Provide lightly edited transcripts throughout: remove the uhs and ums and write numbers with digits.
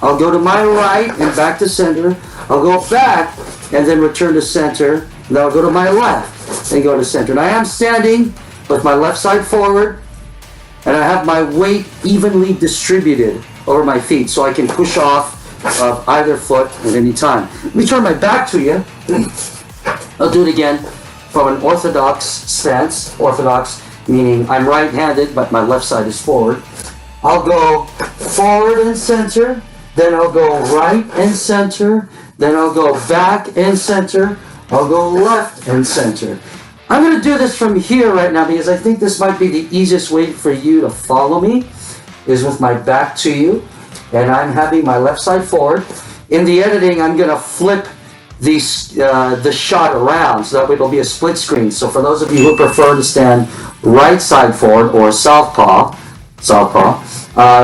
I'll go to my right and back to center. I'll go back and then return to center. Then I'll go to my left and go to center. And I am standing with my left side forward, and I have my weight evenly distributed over my feet so I can push off of either foot at any time. Let me turn my back to you. I'll do it again from an orthodox stance. Orthodox meaning I'm right-handed, but my left side is forward. I'll go forward and center, then I'll go right and center, then I'll go back and center, I'll go left and center. I'm going to do this from here right now because I think this might be the easiest way for you to follow me, is with my back to you, and I'm having my left side forward. In the editing, I'm going to flip the shot around, so that way it'll be a split screen. So for those of you who prefer to stand right side forward or southpaw,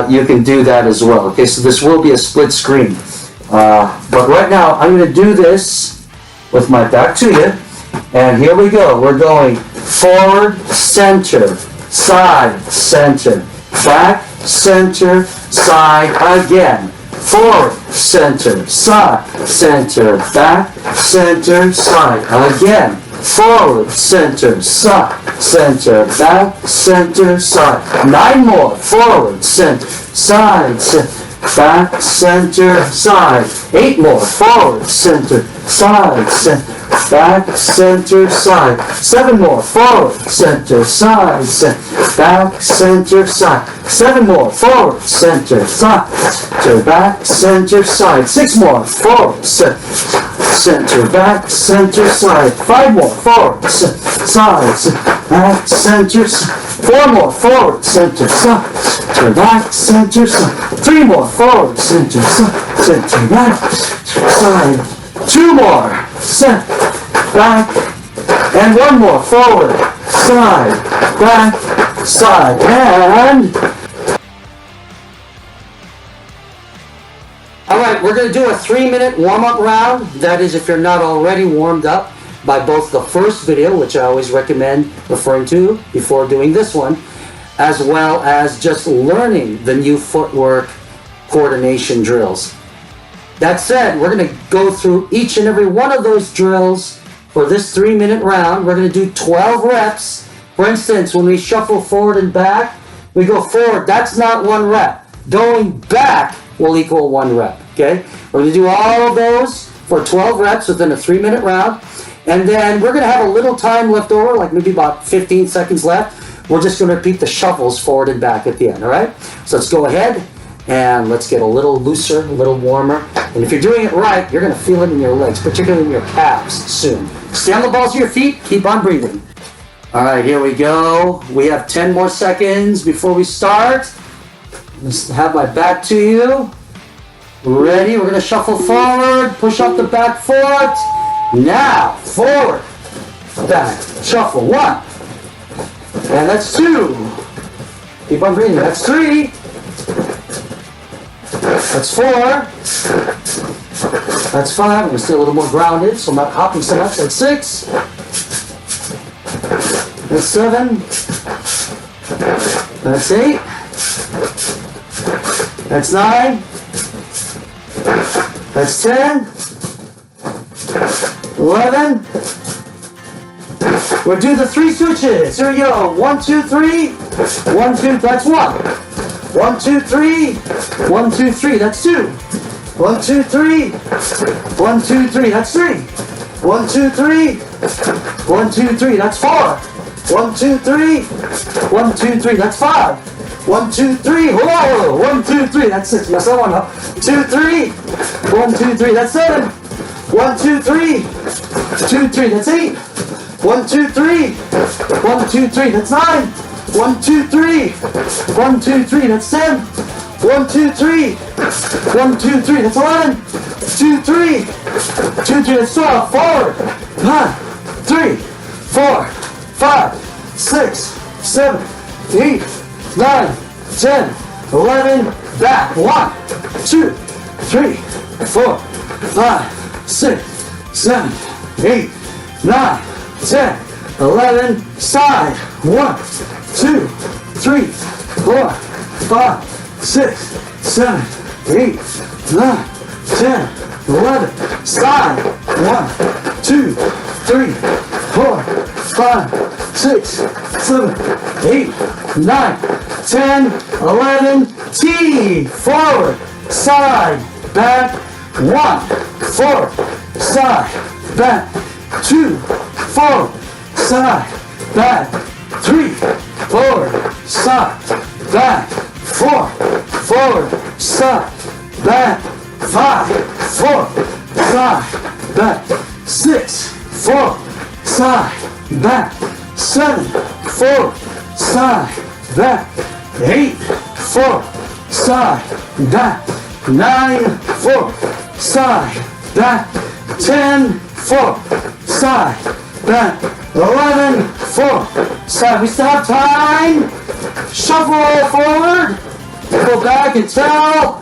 you can do that as well. Okay, so this will be a split screen. But right now, I'm going to do this with my back to you. And here we go. We're going forward, center, side, center, back, center, side again. Forward, center, side, center, back, center, side again. Forward, center, side, center, back, center, side. 9 more. Forward, center, side, center, back, center, side. 8 more. Forward, center, side, center, back, center, side. 7 more. Forward, center, side, center, back, center, side. 7 more. Forward, center, side, center, back, center, side. 6 more. Forward, center, back, center, side. 5 more. Forward, side, back, center, side. 4 more. Forward, center, side, center, back, center, side. 3 more. Forward, center, side, center, back, side. 2 more. Center, back, and 1 more. Forward, side, back, side, and... Alright, we're going to do a 3-minute warm-up round. That is, if you're not already warmed up by both the first video, which I always recommend referring to before doing this one, as well as just learning the new footwork coordination drills. That said, we're going to go through each and every one of those drills for this 3-minute round. We're going to do 12 reps. For instance, when we shuffle forward and back, we go forward. That's not 1 rep. Going back will equal 1 rep. Okay? We're going to do all of those for 12 reps within a 3-minute round. And then we're going to have a little time left over, like maybe about 15 seconds left. We're just going to repeat the shuffles forward and back at the end. All right? So let's go ahead. And let's get a little looser, a little warmer. And if you're doing it right, you're going to feel it in your legs, particularly in your calves soon. Stay on the balls of your feet. Keep on breathing. All right, here we go. We have 10 more seconds before we start. Just have my back to you. Ready? We're going to shuffle forward. Push up the back foot. Now, forward. Back. Shuffle. 1. And that's 2. Keep on breathing. That's 3. That's 4. That's 5. I'm going to stay a little more grounded, so I'm not hopping so much. That's 6. That's 7. That's 8. That's 9. That's 10. 11. We'll do the 3 switches. Here we go. 1, 2, 3. 1, 2. That's 1. 1, 2, 3. 1, 2, 3. That's 2. 1, 2, 3. 1, 2, 3. That's 3. 1, 2, 3. 1, 2, 3. That's 4. 1, 2, 3. 1, 2, 3. That's 5. 1, 2, 3. Whoa! 1, 2, 3. That's 6. Mess that one up. 2, 3. 1, 2, 3. That's 7. 1, 2, 3. 2, 3. That's 8. 1, 2, 3. 1, 2, 3. That's 9. 1, 2, 3. 1, 2, 3. That's 10. 1, 2, 3. 1, 2, 3. That's 11. 2, 3. 2, 3. That's 12. Forward. 1, 3, 4, 5, 6, 7, 8, 9, 10, 11. Back. 1, 2, 3, 4, 5, 6, 7, 8, 9, 10, 11. Side. 1, 2, 3, 4, 5, 6, 7, 8, 9, 10, 11, side, 1, 2, 3, 4, 5, 6, 7, 8, 9, 10, 11, T, forward, side, back, 1, forward, side, back, 2, forward, side, back, 3, forward, side, back, 4, forward, side, back, 5, forward, side, back, 6, forward, side, back, 7, forward, side, back, 8, forward, side, back, 9, forward, side, back, 10, forward, side, back, 11, forward, side. We still have time. Shuffle forward. Go back until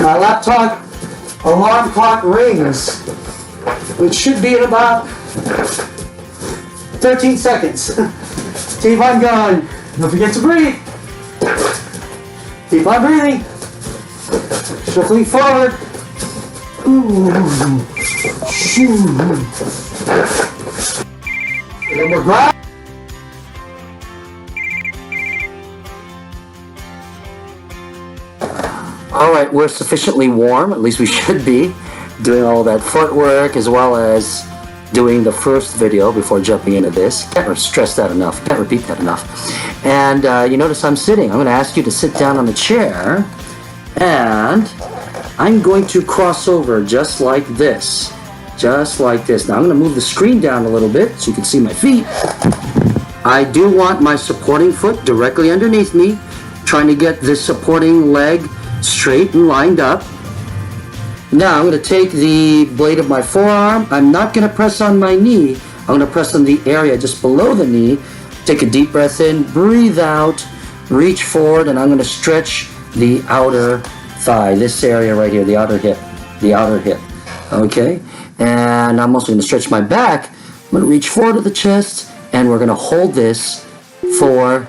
my laptop alarm clock rings, which should be in about 13 seconds. Keep on going. Don't forget to breathe. Keep on breathing. Shuffling forward. Ooh. Shoo. A little more grab. All right, we're sufficiently warm, at least we should be, doing all that footwork as well as doing the first video before jumping into this. Can't stress that enough, can't repeat that enough. And you notice I'm sitting. I'm going to ask you to sit down on the chair, and I'm going to cross over just like this. Just like this. Now I'm going to move the screen down a little bit so you can see my feet. I do want my supporting foot directly underneath me, trying to get this supporting leg straight and lined up. Now I'm going to take the blade of my forearm. I'm not going to press on my knee. I'm going to press on the area just below the knee. Take a deep breath in, breathe out, reach forward, and I'm going to stretch the outer thigh, this area right here, the outer hip, okay? And I'm also going to stretch my back. I'm going to reach forward to the chest, and we're going to hold this for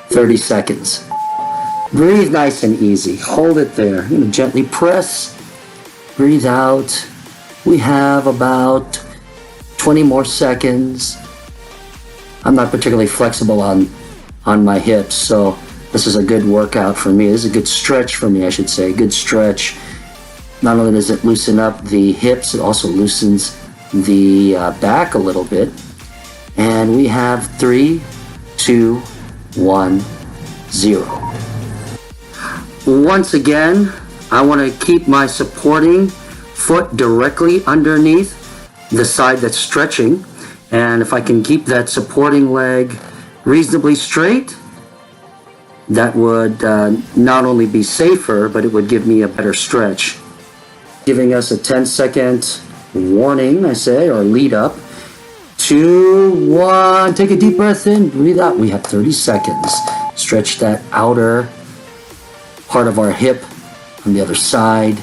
30 seconds. Breathe nice and easy. Hold it there. I'm going to gently press. Breathe out. We have about 20 more seconds. I'm not particularly flexible on my hips, so this is a good workout for me. This is a good stretch for me, I should say. Good stretch. Not only does it loosen up the hips, it also loosens the back a little bit. And we have 3, 2, 1, 0. Once again, I want to keep my supporting foot directly underneath the side that's stretching. And if I can keep that supporting leg reasonably straight, that would not only be safer, but it would give me a better stretch. Giving us a 10-second warning, I say, or lead up. 2, 1, take a deep breath in, breathe out. We have 30 seconds. Stretch that outer part of our hip on the other side.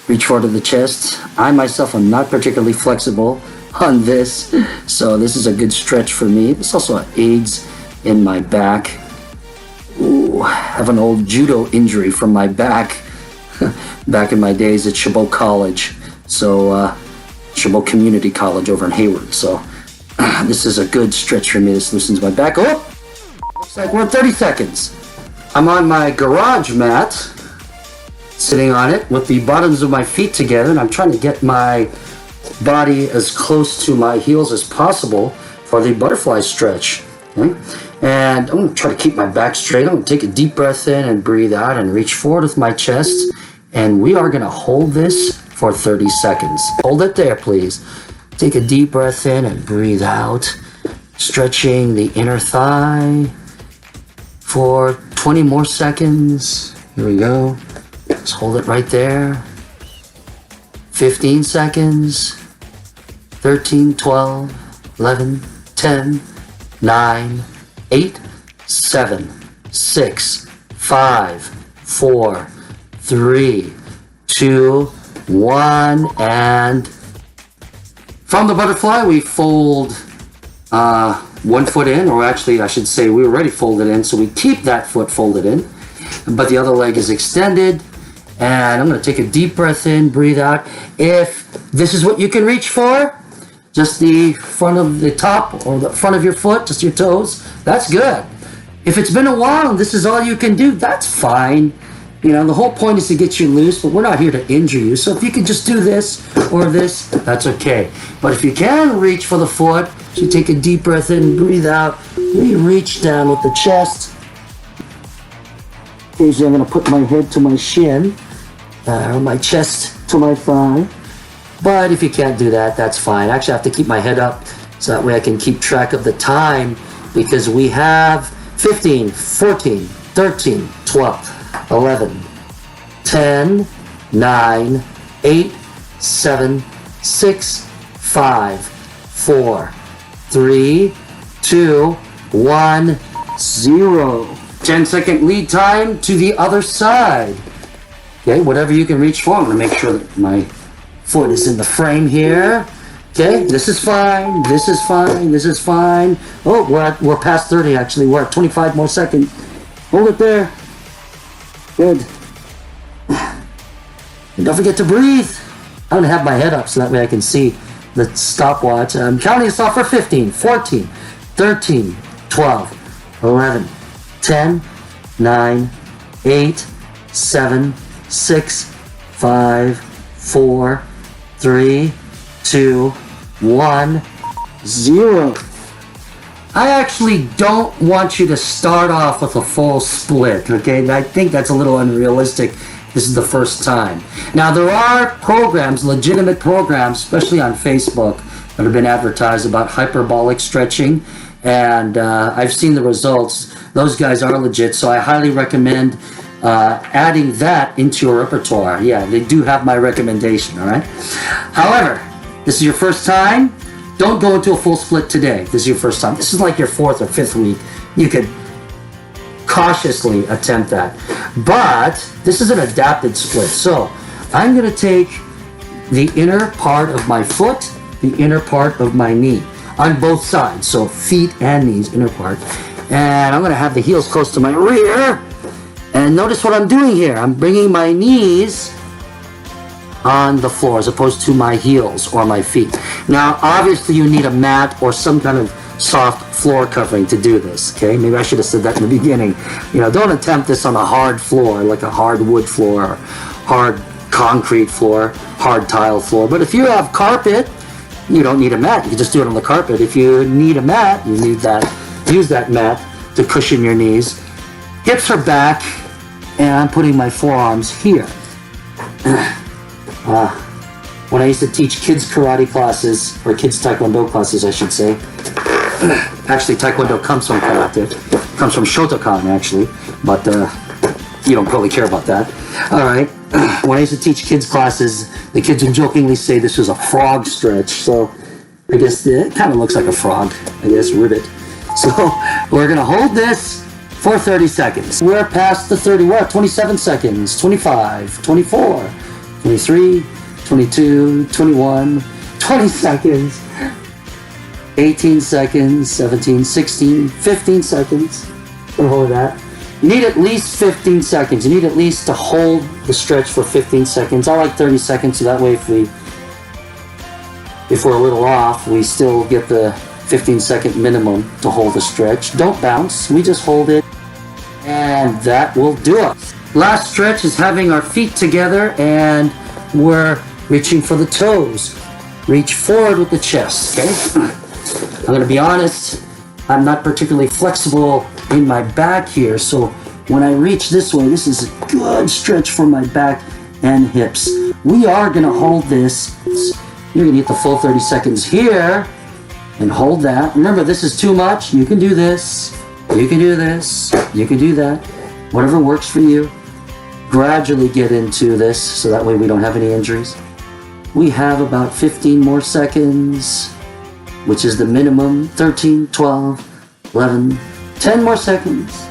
Reach forward to the chest. I myself am not particularly flexible on this, so this is a good stretch for me. This also aids in my back. Ooh, I have an old judo injury from my back back in my days at Chabot College. So Chabot Community College over in Hayward. So this is a good stretch for me. This loosens my back. Oh, looks like we're at 30 seconds. I'm on my garage mat, sitting on it with the bottoms of my feet together, and I'm trying to get my body as close to my heels as possible for the butterfly stretch. Okay? And I'm going to try to keep my back straight. I'm going to take a deep breath in and breathe out and reach forward with my chest. And we are going to hold this for 30 seconds. Hold it there, please. Take a deep breath in and breathe out, stretching the inner thigh for 20 more seconds. Here we go. Just hold it right there. 15 seconds. 13, 12, 11, 10, 9, 8, 7, 6, 5, 4, 3, 2, 1, and from the butterfly we fold 1 foot in, or actually I should say we already folded in, so we keep that foot folded in, but the other leg is extended. And I'm going to take a deep breath in, breathe out. If this is what you can reach for, just the front of the top or the front of your foot, just your toes, that's good. If it's been a while and this is all you can do, that's fine. You know, the whole point is to get you loose, but we're not here to injure you. So if you can just do this or this, that's okay. But if you can reach for the foot, so you take a deep breath in, breathe out, really reach down with the chest. Occasionally I'm going to put my head to my shin, or my chest to my thigh. But if you can't do that, that's fine. Actually, I have to keep my head up so that way I can keep track of the time, because we have 15, 14, 13, 12, 11, 10, 9, 8, 7, 6, 5, 4, 3, 2, 1, 0. 10-second lead time to the other side. Okay, whatever you can reach for. I'm going to make sure that my foot is in the frame here. Okay, this is fine, this is fine, this is fine. Oh, we're past 30 actually. We're at 25 more seconds. Hold it there. Good. And don't forget to breathe. I'm going to have my head up so that way I can see the stopwatch. I'm counting us off for 15, 14, 13, 12, 11, 10, 9, 8, 7, 6, 5, 4, 3, 2, 1, 0. I actually don't want you to start off with a full split, okay? I think that's a little unrealistic. This is the first time. Now, there are programs, legitimate programs, especially on Facebook, that have been advertised about hyperbolic stretching, and I've seen the results. Those guys are legit, so I highly recommend adding that into your repertoire. Yeah, they do have my recommendation, all right? However, this is your first time, don't go into a full split today. This is your first time. This is like your 4th or 5th week. You could cautiously attempt that. But this is an adapted split. So I'm going to take the inner part of my foot, the inner part of my knee on both sides. So feet and knees, inner part. And I'm going to have the heels close to my rear. And notice what I'm doing here. I'm bringing my knees on the floor as opposed to my heels or my feet. Now, obviously you need a mat or some kind of soft floor covering to do this, okay? Maybe I should have said that in the beginning. You know, don't attempt this on a hard floor, like a hard wood floor, or hard concrete floor, hard tile floor. But if you have carpet, you don't need a mat. You can just do it on the carpet. If you need a mat, you need that. Use that mat to cushion your knees. Hips are back, and I'm putting my forearms here. When I used to teach kids karate classes, or kids taekwondo classes, I should say. Actually, taekwondo comes from karate. Comes from Shotokan, actually. But you don't probably care about that. All right. When I used to teach kids classes, the kids would jokingly say this was a frog stretch. So I guess it kind of looks like a frog. I guess ribbit. So we're going to hold this for 30 seconds. We're past the 30. We're at 27 seconds. 25, 24, 23, 22, 21, 20 seconds, 18 seconds, 17, 16, 15 seconds. Don't hold that. You need at least 15 seconds. You need at least to hold the stretch for 15 seconds. I like 30 seconds, so that way if we're a little off, we still get the 15-second minimum to hold the stretch. Don't bounce. We just hold it, and that will do it. Last stretch is having our feet together, and we're reaching for the toes. Reach forward with the chest, okay? I'm going to be honest, I'm not particularly flexible in my back here, so when I reach this way, this is a good stretch for my back and hips. We are going to hold this. You're going to get the full 30 seconds here, and hold that. Remember, this is too much. You can do this. You can do this. You can do that. Whatever works for you. Gradually get into this so that way we don't have any injuries. We have about 15 more seconds, which is the minimum. 13, 12, 11, 10 more seconds.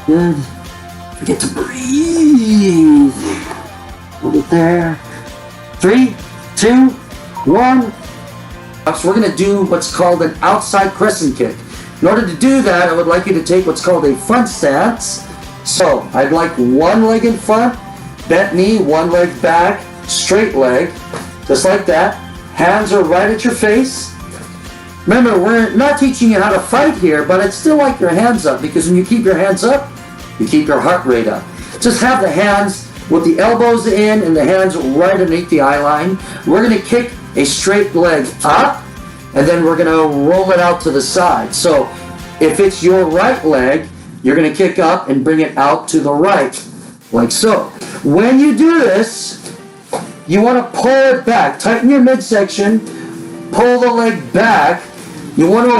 Good. Forget to breathe. Hold it there. 3, 2, 1. So we're going to do what's called an outside crescent kick. In order to do that, I would like you to take what's called a front stance. So I'd like one leg in front, bent knee, one leg back, straight leg, just like that. Hands are right at your face. Remember, we're not teaching you how to fight here, but it's still like your hands up, because when you keep your hands up, you keep your heart rate up. Just have the hands with the elbows in and the hands right underneath the eye line. We're going to kick a straight leg up, and then we're going to roll it out to the side. So if it's your right leg, you're going to kick up and bring it out to the right, like so. When you do this, you want to pull it back. Tighten your midsection, pull the leg back. You want to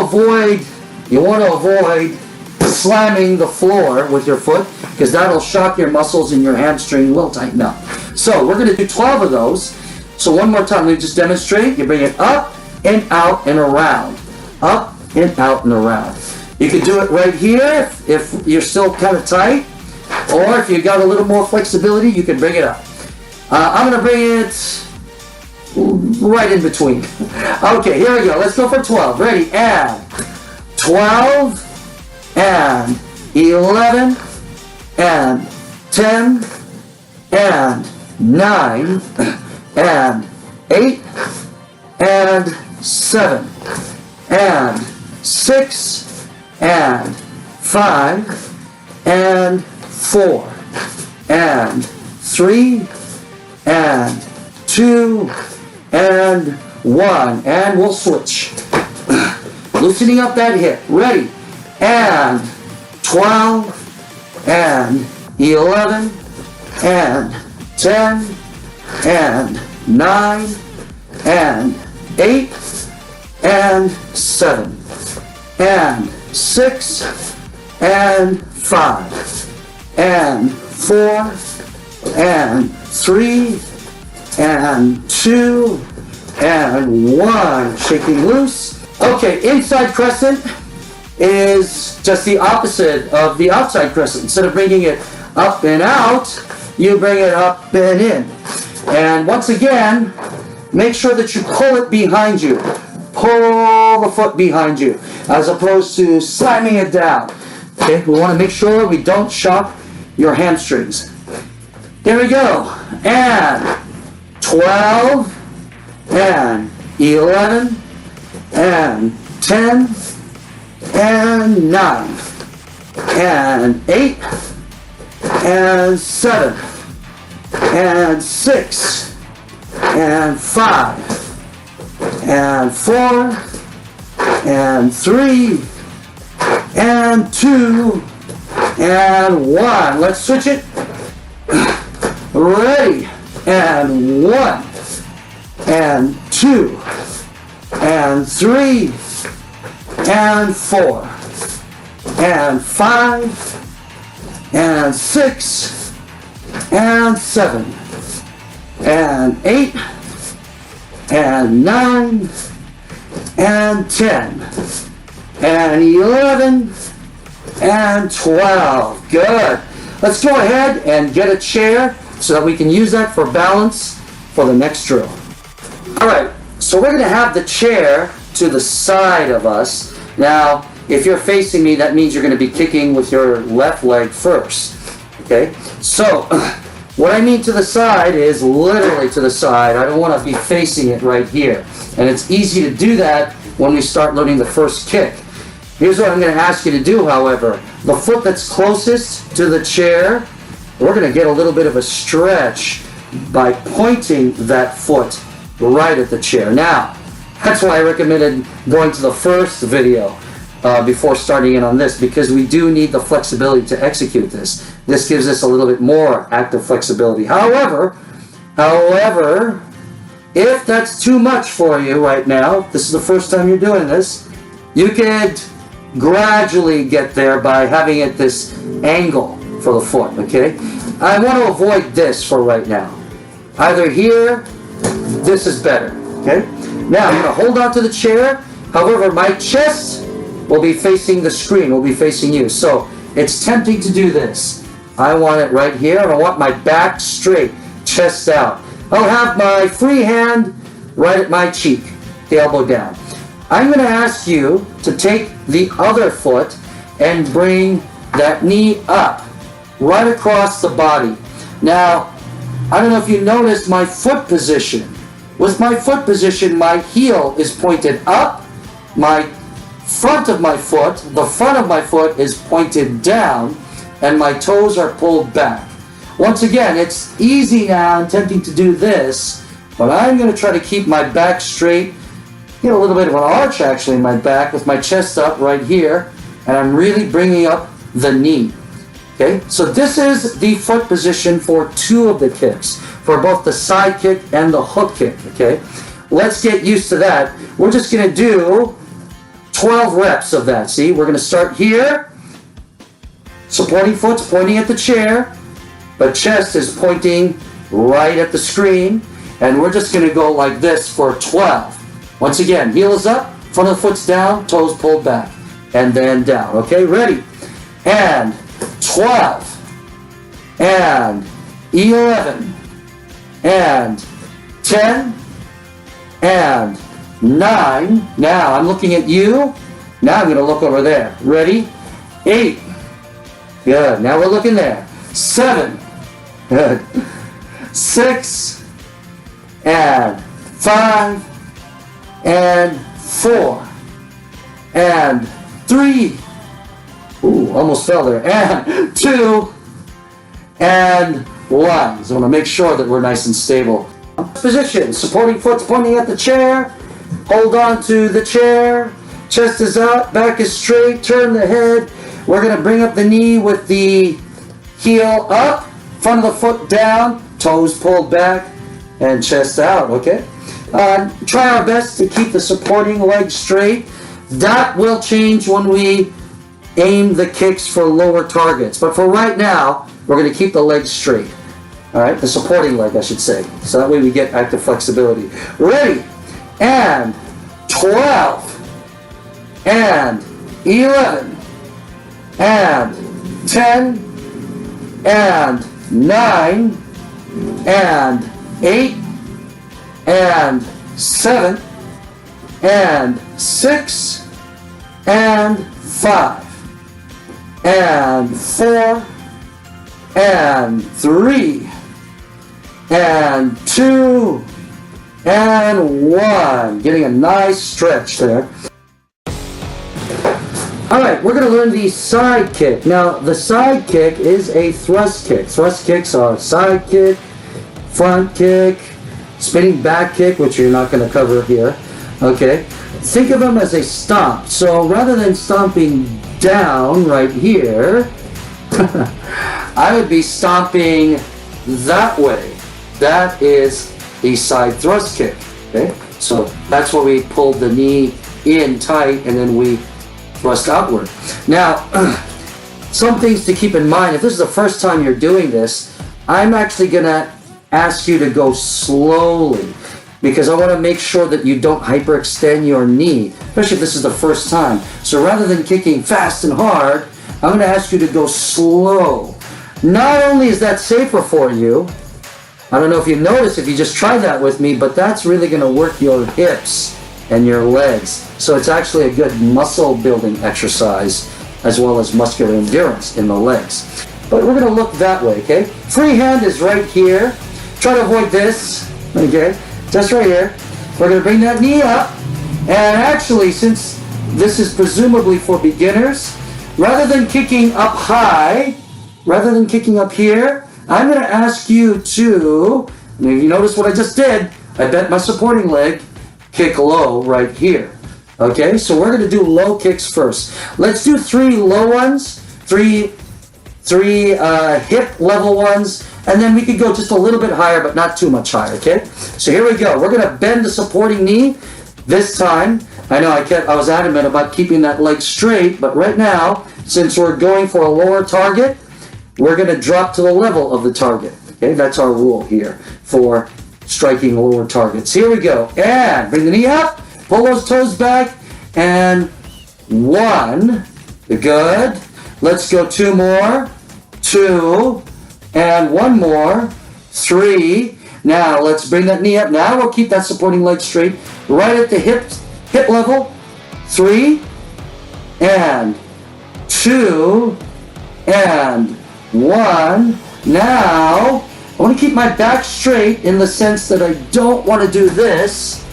avoid slamming the floor with your foot, because that'll shock your muscles and your hamstring will tighten up. So we're going to do 12 of those. So one more time, let me just demonstrate. You bring it up and out and around. Up and out and around. You can do it right here if you're still kind of tight, or if you got a little more flexibility, you can bring it up. I'm going to bring it right in between. Okay, here we go. Let's go for 12. Ready? And 12, and 11, and 10, and 9, and 8, and 7, and 6, and 5, and 4, and 3, and 2, and 1. And we'll switch. Loosening up that hip. Ready? And 12, and 11, and 10, and 9, and 8, and 7, and 6, and 5, and 4, and 3, and 2, and 1. Shaking loose. Okay, inside crescent is just the opposite of the outside crescent. Instead of bringing it up and out, you bring it up and in. And once again, make sure that you pull it behind you. Pull the foot behind you, as opposed to slamming it down. Okay, we want to make sure we don't shock your hamstrings. There we go. And 12, and 11, and 10, and 9, and 8, and 7, and 6, and 5, and 4, and 3, and 2, and 1. Let's switch it. Ready. And 1, and 2, and 3, and 4, and 5, and 6, and 7, and 8, and 9, and 10, and 11, and 12. Good. Let's go ahead and get a chair so that we can use that for balance for the next drill. Alright, so we're going to have the chair to the side of us. Now, if you're facing me, that means you're going to be kicking with your left leg first. Okay? So, what I mean to the side is literally to the side. I don't want to be facing it right here. And it's easy to do that when we start learning the first kick. Here's what I'm going to ask you to do, however. The foot that's closest to the chair, we're going to get a little bit of a stretch by pointing that foot right at the chair. Now, that's why I recommended going to the first video before starting in on this, because we do need the flexibility to execute this. This gives us a little bit more active flexibility. However, if that's too much for you right now, this is the first time you're doing this, you could gradually get there by having it this angle for the foot, okay? I want to avoid this for right now. Either here, this is better, okay? Now, I'm going to hold on to the chair. However, my chest will be facing the screen, will be facing you. So, it's tempting to do this. I want it right here, and I want my back straight, chest out. I'll have my free hand right at my cheek, the elbow down. I'm going to ask you to take the other foot and bring that knee up. right across the body. Now, I don't know if you noticed my foot position. With my foot position, my heel is pointed up, my front of my foot, the front of my foot is pointed down, and my toes are pulled back. Once again, it's easy now attempting to do this, but I'm going to try to keep my back straight, get a little bit of an arch actually in my back with my chest up right here, and I'm really bringing up the knee. Okay, so this is the foot position for two of the kicks, for both the side kick and the hook kick, okay? Let's get used to that. We're just gonna do 12 reps of that, see? We're gonna start here, supporting foot's pointing at the chair, but chest is pointing right at the screen, and we're just gonna go like this for 12. Once again, heel is up, front of the foot's down, toes pulled back, and then down, okay? Ready? And 12, and 11, and 10, and 9. Now I'm looking at you. Now I'm going to look over there. Ready? 8. Good. Now we're looking there. 7. Good. 6, and 5, and 4, and 3. Ooh, almost fell there. And 2, and 1. So I want to make sure that we're nice and stable. Position, supporting foot's pointing at the chair. Hold on to the chair. Chest is out, back is straight, turn the head. We're going to bring up the knee with the heel up, front of the foot down, toes pulled back, and chest out, okay? Try our best to keep the supporting leg straight. That will change when we aim the kicks for lower targets. But for right now, we're going to keep the legs straight. All right, the supporting leg, I should say. So that way we get active flexibility. Ready? And 12, and 11, and 10, and 9, and 8, and 7, and 6, and 5. And 4, and 3, and 2, and 1. Getting a nice stretch there. Alright, we're going to learn the side kick. Now, the side kick is a thrust kick. Thrust kicks are side kick, front kick, spinning back kick, which you're not going to cover here. Okay? Think of them as a stomp. So rather than stomping down right here, I would be stomping that way. That is a side thrust kick. Okay, so that's where we pull the knee in tight and then we thrust outward. Now, some things to keep in mind. If this is the first time you're doing this, I'm actually gonna ask you to go slowly, because I want to make sure that you don't hyperextend your knee, especially if this is the first time. So rather than kicking fast and hard, I'm going to ask you to go slow. Not only is that safer for you, I don't know if you noticed if you just tried that with me, but that's really going to work your hips and your legs. So it's actually a good muscle building exercise as well as muscular endurance in the legs. But we're going to look that way, okay? Free hand is right here. Try to avoid this, okay? Just right here. We're going to bring that knee up. And actually, since this is presumably for beginners, rather than kicking up high, rather than kicking up here, I'm going to ask you to, if you notice what I just did, I bent my supporting leg, kick low right here. Okay, so we're going to do low kicks first. Let's do 3 low ones, three hip level ones, and then we could go just a little bit higher, but not too much higher, okay? So here we go. We're going to bend the supporting knee this time. I know I was adamant about keeping that leg straight, but right now, since we're going for a lower target, we're going to drop to the level of the target, okay? That's our rule here for striking lower targets. Here we go. And bring the knee up, pull those toes back, and 1. Good. Let's go 2 more. 2. And 1 more, 3. Now let's bring that knee up. Now we'll keep that supporting leg straight, right at the hip level. 3, and 2, and 1. Now, I want to keep my back straight in the sense that I don't want to do this,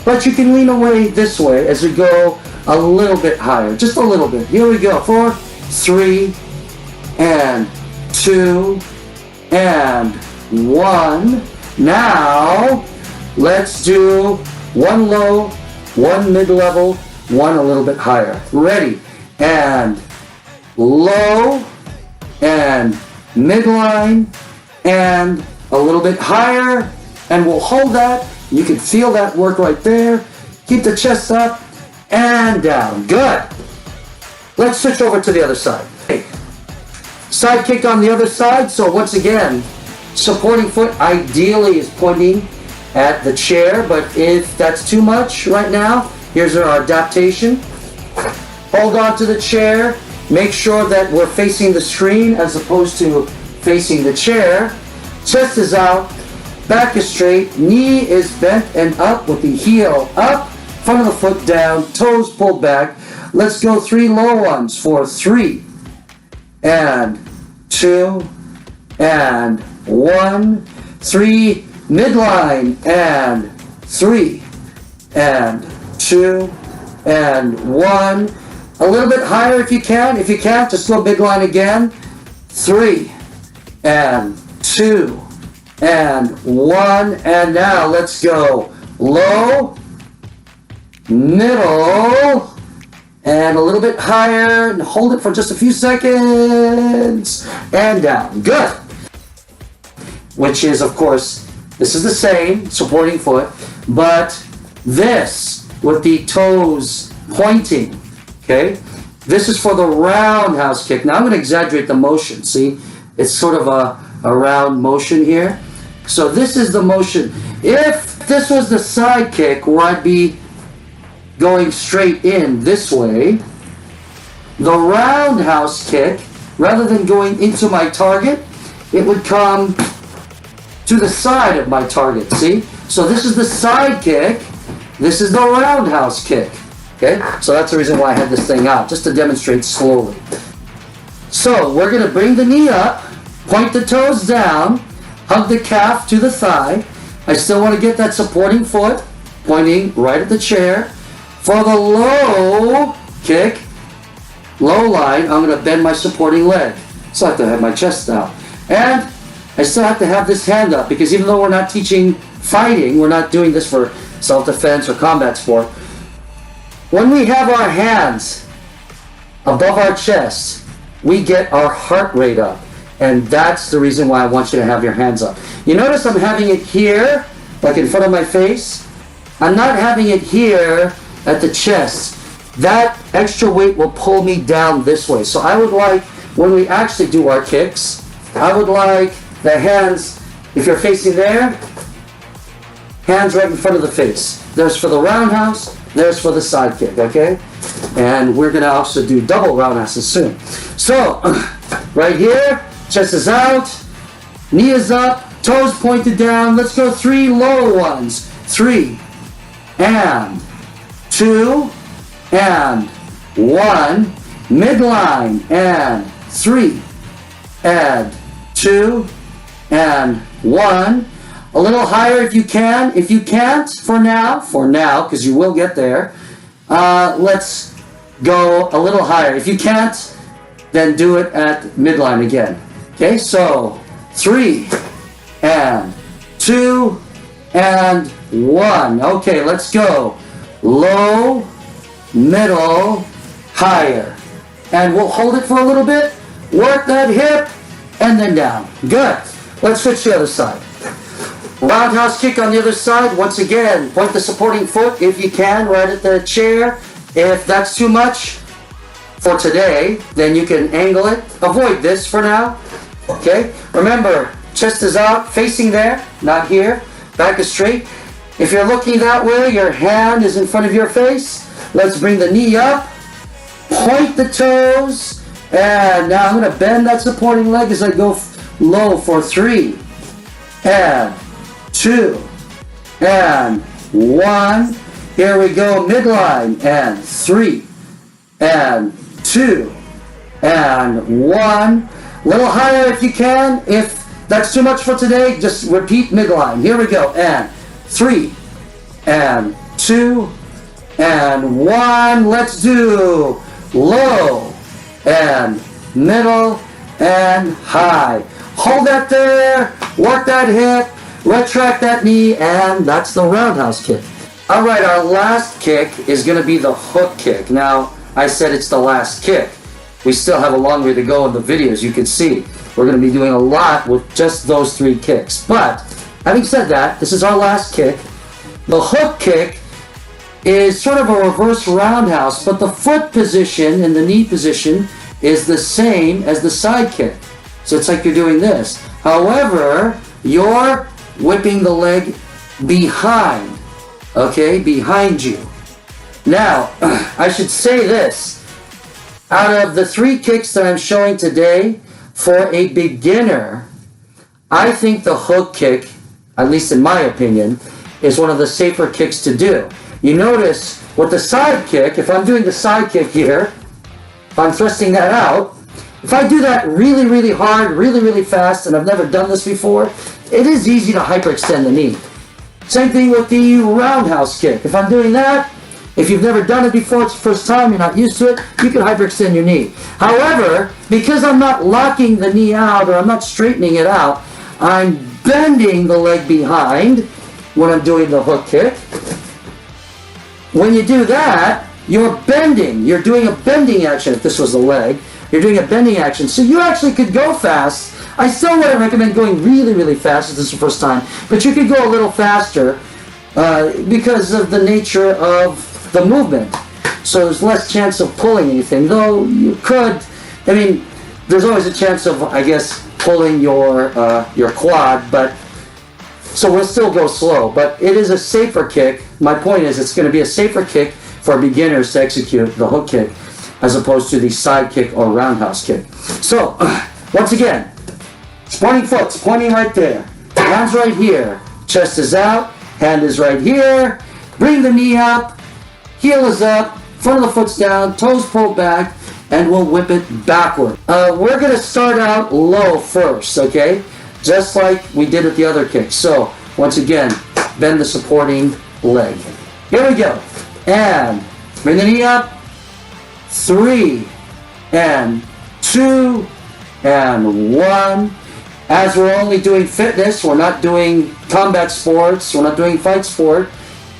but you can lean away this way as we go a little bit higher, just a little bit. Here we go. 4, 3, and 2, and 1. Now, let's do 1 low, 1 mid-level, 1 a little bit higher. Ready? And low, and midline, and a little bit higher, and we'll hold that. You can feel that work right there. Keep the chest up and down. Good. Let's switch over to the other side. Okay. Side kick on the other side. So once again, supporting foot ideally is pointing at the chair, but if that's too much right now, here's our adaptation. Hold on to the chair. Make sure that we're facing the screen as opposed to facing the chair. Chest is out, back is straight, knee is bent and up with the heel up, front of the foot down, toes pulled back. Let's go 3 low ones for 3, and 2, and 1, 3, midline, and 3, and 2, and 1. A little bit higher if you can. If you can't, just go midline again. 3, and 2, and 1. And now let's go low, middle, and a little bit higher, and hold it for just a few seconds, and down. Good. Which is, of course, this is the same, supporting foot, but this with the toes pointing, okay? This is for the roundhouse kick. Now I'm going to exaggerate the motion, see? It's sort of a round motion here. So this is the motion. If this was the side kick where I'd be going straight in this way, the roundhouse kick, rather than going into my target, it would come to the side of my target, see? So this is the side kick, this is the roundhouse kick, okay? So that's the reason why I had this thing out, just to demonstrate slowly. So we're gonna bring the knee up, point the toes down, hug the calf to the thigh. I still wanna get that supporting foot, pointing right at the chair. For the low kick, low line, I'm gonna bend my supporting leg. So I have to have my chest out. And I still have to have this hand up, because even though we're not teaching fighting, we're not doing this for self-defense or combat sport, when we have our hands above our chest, we get our heart rate up. And that's the reason why I want you to have your hands up. You notice I'm having it here, like in front of my face. I'm not having it here at the chest. That extra weight will pull me down this way. So I would like, when we actually do our kicks, I would like the hands, if you're facing there, hands right in front of the face. There's for the roundhouse, there's for the side kick, okay? And we're gonna also do double roundhouses soon. So, right here, chest is out, knee is up, toes pointed down. Let's go 3 low ones. 3, and 2, and 1, midline, and 3, and 2, and 1. A little higher if you can. If you can't, for now, because you will get there, let's go a little higher. If you can't, then do it at midline again. Okay, so 3, and 2, and 1. Okay, let's go. Low, middle, higher. And we'll hold it for a little bit. Work that hip, and then down. Good. Let's switch to the other side. Roundhouse kick on the other side. Once again, point the supporting foot if you can, right at the chair. If that's too much for today, then you can angle it. Avoid this for now. Okay? Remember, chest is out, facing there, not here. Back is straight. If you're looking that way, your hand is in front of your face. Let's bring the knee up. Point the toes. And now I'm going to bend that supporting leg as I go low for 3, and 2, and 1. Here we go, midline, and 3, and 2, and 1. A little higher if you can. If that's too much for today, just repeat midline. Here we go. And 3, and 2, and 1. Let's do low, and middle, and high. Hold that there, work that hip, retract that knee, and that's the roundhouse kick. All right, our last kick is going to be the hook kick. Now, I said it's the last kick. We still have a long way to go in the video, as you can see. We're going to be doing a lot with just those 3 kicks. But, having said that, this is our last kick. The hook kick is sort of a reverse roundhouse, but the foot position and the knee position is the same as the side kick. So it's like you're doing this. However, you're whipping the leg behind, okay, behind you. Now, I should say this. Out of the 3 kicks that I'm showing today, for a beginner, I think the hook kick, at least in my opinion, is one of the safer kicks to do. You notice with the side kick, if I'm doing the side kick here, if I'm thrusting that out, if I do that really, really hard, really, really fast, and I've never done this before, it is easy to hyperextend the knee. Same thing with the roundhouse kick. If I'm doing that, if you've never done it before, it's the first time, you're not used to it, you can hyperextend your knee. However, because I'm not locking the knee out or I'm not straightening it out, I'm bending the leg behind when I'm doing the hook kick. When you do that, you're bending. You're doing a bending action. If this was the leg, you're doing a bending action. So you actually could go fast. I still wouldn't recommend going really, really fast if this is the first time, but you could go a little faster because of the nature of the movement. So there's less chance of pulling anything, though you could, I mean, there's always a chance of, I guess, pulling your quad, but so we'll still go slow, but it is a safer kick. My point is it's going to be a safer kick for beginners to execute the hook kick as opposed to the side kick or roundhouse kick. So, once again, pointing foot's pointing right there. Hands right here. Chest is out. Hand is right here. Bring the knee up. Heel is up. Front of the foot's down. Toes pulled back. And we'll whip it backward. We're going to start out low first, okay? Just like we did at the other kick. So, once again, bend the supporting leg. Here we go. And bring the knee up. 3, and 2, and 1. As we're only doing fitness, we're not doing combat sports, we're not doing fight sport,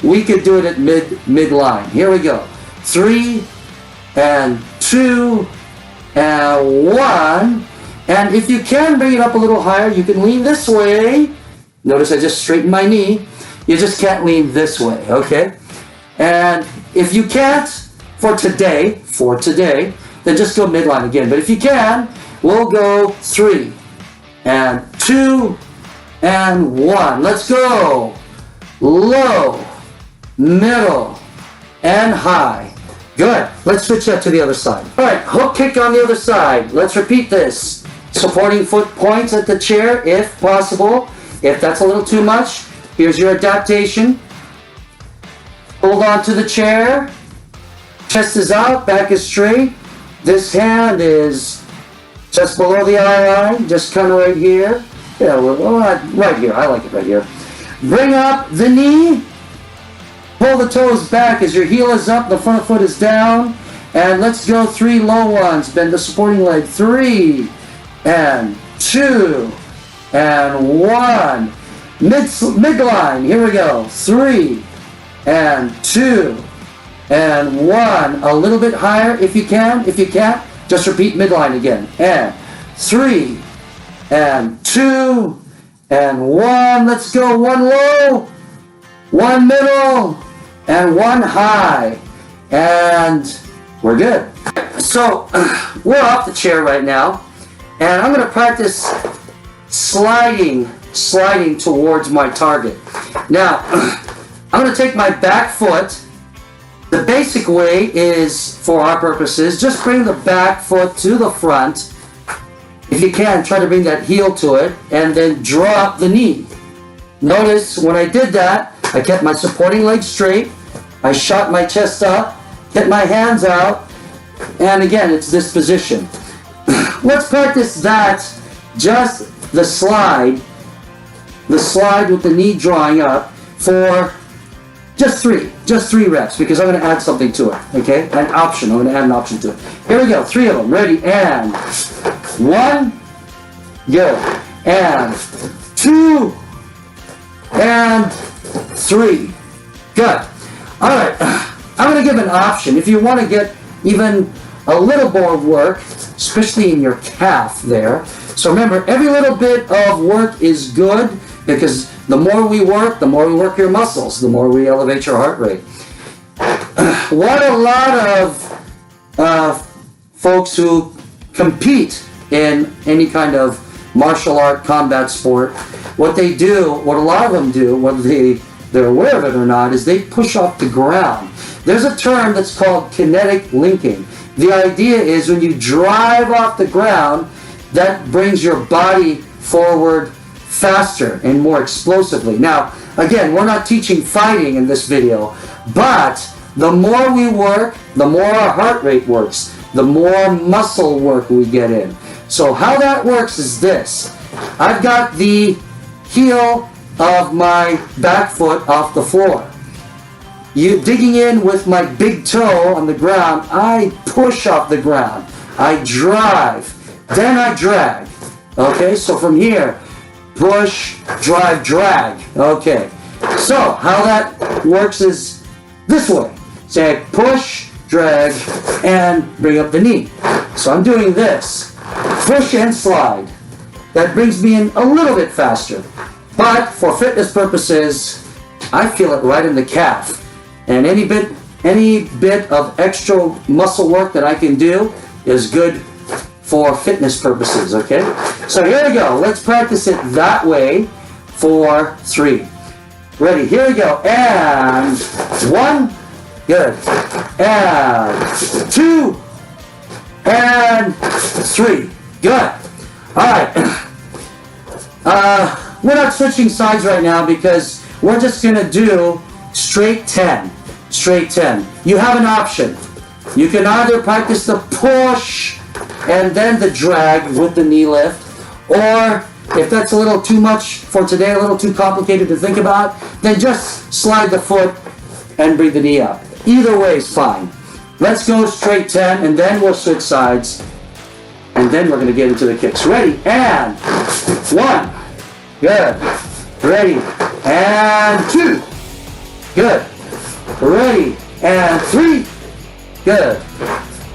we could do it at midline. Here we go. 3, and 2, and 1. And if you can bring it up a little higher, you can lean this way. Notice I just straightened my knee. You just can't lean this way, okay? And if you can't, for today, then just go midline again. But if you can, we'll go 3, and 2, and 1. Let's go. Low, middle, and high. Good. Let's switch that to the other side. All right, hook kick on the other side. Let's repeat this. Supporting foot points at the chair if possible. If that's a little too much, here's your adaptation. Hold on to the chair. Chest is out, back is straight. This hand is just below the eye line, just kind of right here. Yeah, well, right here. I like it right here. Bring up the knee. Pull the toes back as your heel is up, the front foot is down. And let's go 3 low ones. Bend the supporting leg. 3, and 2, and 1. Midline. Here we go. 3, and 2, and 1. A little bit higher if you can. If you can't, just repeat midline again. And 3, and 2, and 1. Let's go. 1 low, 1 middle, and 1 high. And we're good. So we're off the chair right now, and I'm going to practice sliding towards my target. Now, I'm going to take my back foot. The basic way is, for our purposes, just bring the back foot to the front. If you can, try to bring that heel to it, and then drop the knee. Notice when I did that, I kept my supporting leg straight. I shot my chest up, get my hands out, and again, it's this position. let's practice that, just the slide with the knee drawing up for just three reps, because I'm going to add something to it, okay? An option, I'm going to add an option to it. Here we go, 3 of them, ready, and 1, good, and 2, and 3, good. All right, I'm going to give an option. If you want to get even a little more work, especially in your calf there. So remember, every little bit of work is good, because the more we work your muscles, the more we elevate your heart rate. What a lot of folks who compete in any kind of martial art, combat sport, what a lot of them do, whether they're aware of it or not, is they push off the ground. There's a term that's called kinetic linking. The idea is when you drive off the ground, that brings your body forward faster and more explosively. Now, again, we're not teaching fighting in this video, but the more we work, the more our heart rate works, the more muscle work we get in. So how that works is this. I've got the heel of my back foot off the floor. Digging in with my big toe on the ground, I push off the ground. I drive, then I drag. Okay, so from here, push, drive, drag. Okay, so how that works is this way. Say push, drag, and bring up the knee. So I'm doing this. Push and slide. That brings me in a little bit faster. But for fitness purposes, I feel it right in the calf. And any bit of extra muscle work that I can do is good for fitness purposes, okay? So here we go. Let's practice it that way for 3. Ready, here we go. And 1, good. And 2, and 3, good. All right. We're not switching sides right now because we're just going to do straight 10. Straight 10. You have an option. You can either practice the push and then the drag with the knee lift, or if that's a little too much for today, a little too complicated to think about, then just slide the foot and bring the knee up. Either way is fine. Let's go straight 10, and then we'll switch sides, and then we're going to get into the kicks. Ready, and 1, good. Ready, and 2, good. Ready, and 3, good.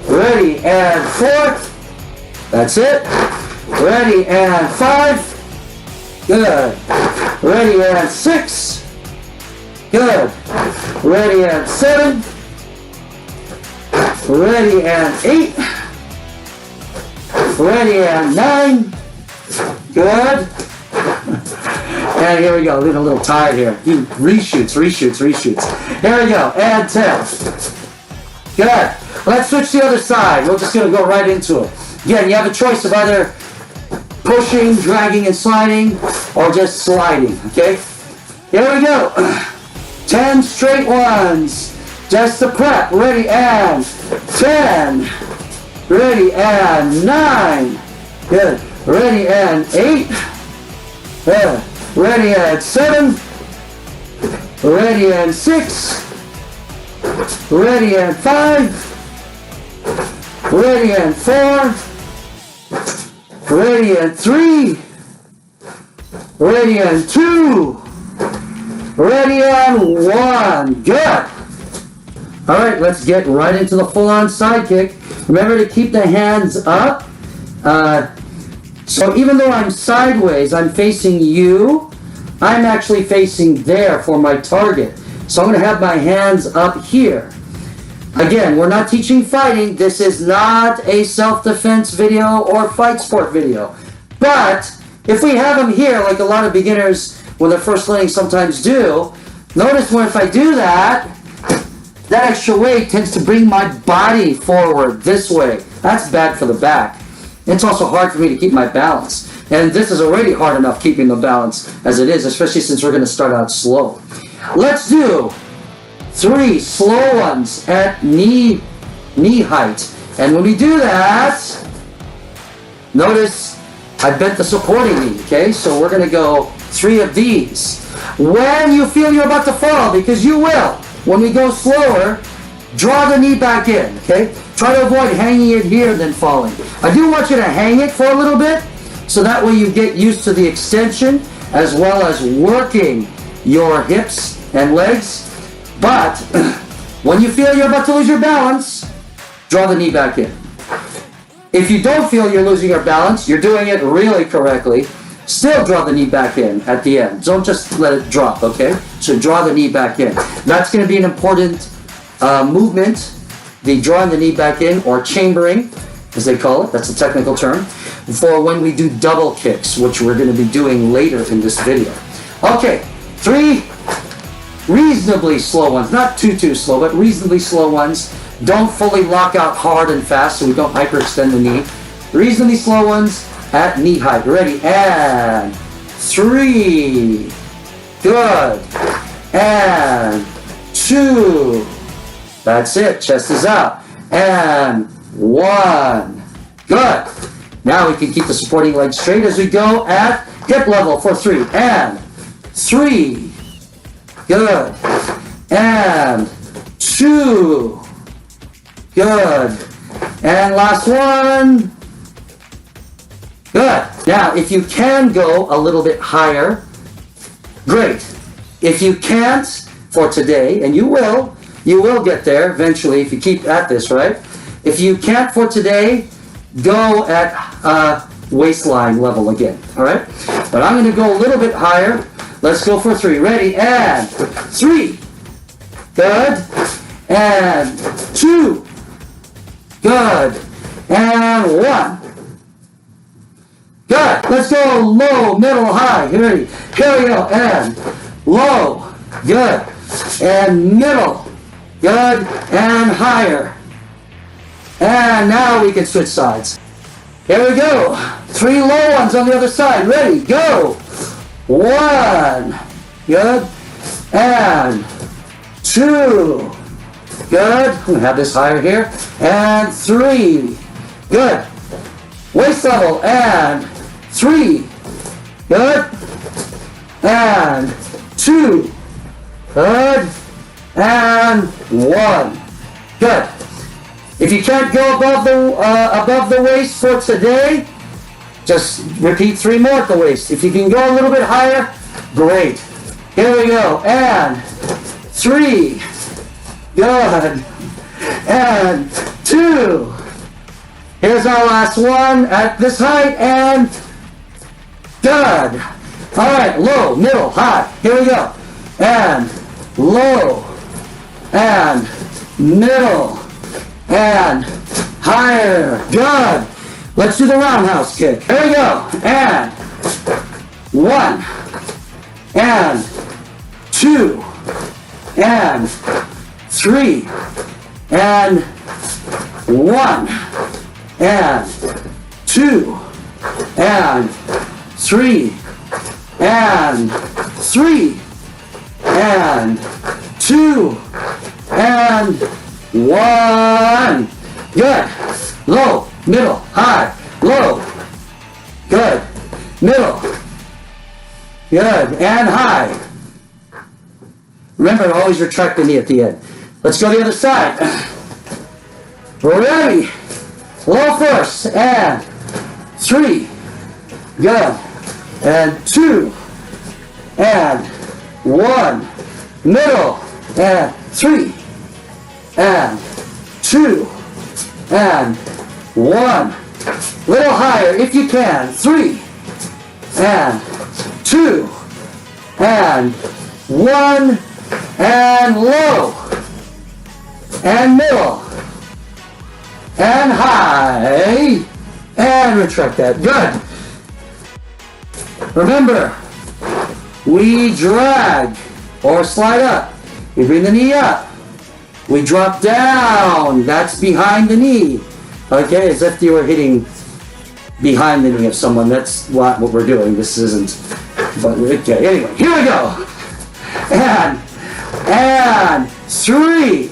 Ready, and 4, that's it. Ready, and 5, good. Ready, and 6, good. Ready, and 7, ready, and 8, ready, and 9, good. And here we go, getting a little tired here. He reshoots. Here we go, and 10. Good. Let's switch the other side. We're just going to go right into it. Again, you have a choice of either pushing, dragging, and sliding, or just sliding, okay? Here we go. 10 straight ones. Just the prep. Ready, and 10. Ready, and 9. Good. Ready, and 8. Good. Ready, and 7. Ready, and 6. Ready, and 5. Ready, and 4. Ready, and 3. Ready, and 2. Ready, and 1. Good. All right, let's get right into the full-on side kick. Remember to keep the hands up. So even though I'm sideways, I'm facing you, I'm actually facing there for my target. So I'm going to have my hands up here. Again, we're not teaching fighting. This is not a self-defense video or fight sport video. But if we have them here, like a lot of beginners when they're first learning sometimes do, notice when if I do that, that extra weight tends to bring my body forward this way. That's bad for the back. It's also hard for me to keep my balance. And this is already hard enough keeping the balance as it is, especially since we're going to start out slow. Let's do 3 slow ones at knee height. And when we do that, Notice I bent the supporting knee, okay? So we're gonna go 3 of these. When you feel you're about to fall, because you will, when we go slower, draw the knee back in, okay? Try to avoid hanging it here and then falling. I do want you to hang it for a little bit, so that way you get used to the extension, as well as working your hips and legs. But when you feel you're about to lose your balance, draw the knee back in. If you don't feel you're losing your balance, you're doing it really correctly, still draw the knee back in at the end. Don't just let it drop, okay? So draw the knee back in. That's going to be an important movement, the drawing the knee back in, or chambering, as they call it. That's a technical term, for when we do double kicks, which we're going to be doing later in this video. Okay, 3 reasonably slow ones. Not too slow, but reasonably slow ones. Don't fully lock out hard and fast so we don't hyperextend the knee. Reasonably slow ones at knee height. Ready? And 3. Good. And 2. That's it. Chest is out. And 1. Good. Now we can keep the supporting leg straight as we go at hip level for 3. And 3. Good. And 2. Good. And last one. Good. Now, if you can go a little bit higher, great. If you can't for today, and you will get there eventually if you keep at this, right? If you can't for today, go at waistline level again, all right? But I'm going to go a little bit higher. Let's go for 3. Ready? And 3. Good. And 2. Good. And 1. Good. Let's go low, middle, high. Ready? Here we go. And low. Good. And middle. Good. And higher. And now we can switch sides. Here we go. 3 low ones on the other side. Ready? Go. 1. Good. And 2. Good. I'm going to have this higher here. And 3. Good. Waist level. And 3. Good. And 2. Good. And 1. Good. If you can't go above the waist for today, just repeat 3 more at the waist. If you can go a little bit higher, great. Here we go. And 3. Good. And 2. Here's our last one at this height. And good. All right. Low, middle, high. Here we go. And low. And middle. And higher. Good. Let's do the roundhouse kick. Here we go. And 1. And 2. And 3. And 1. And 2. And 3. And 3. And 2. And 1. Good. Low, middle, high, low. Good. Middle. Good. And high. Remember, always retract the knee at the end. Let's go to the other side. Ready. Low first. And 3. Good. And 2. And 1. Middle. And 3. And 2. And 1. Little higher if you can. 3. And 2. And 1. And low. And middle. And high. And retract that. Good. Remember, we drag or slide up. We bring the knee up. We drop down. That's behind the knee. Okay, as if you were hitting behind the knee of someone. That's what we're doing. This isn't. But okay, anyway, here we go. And 3.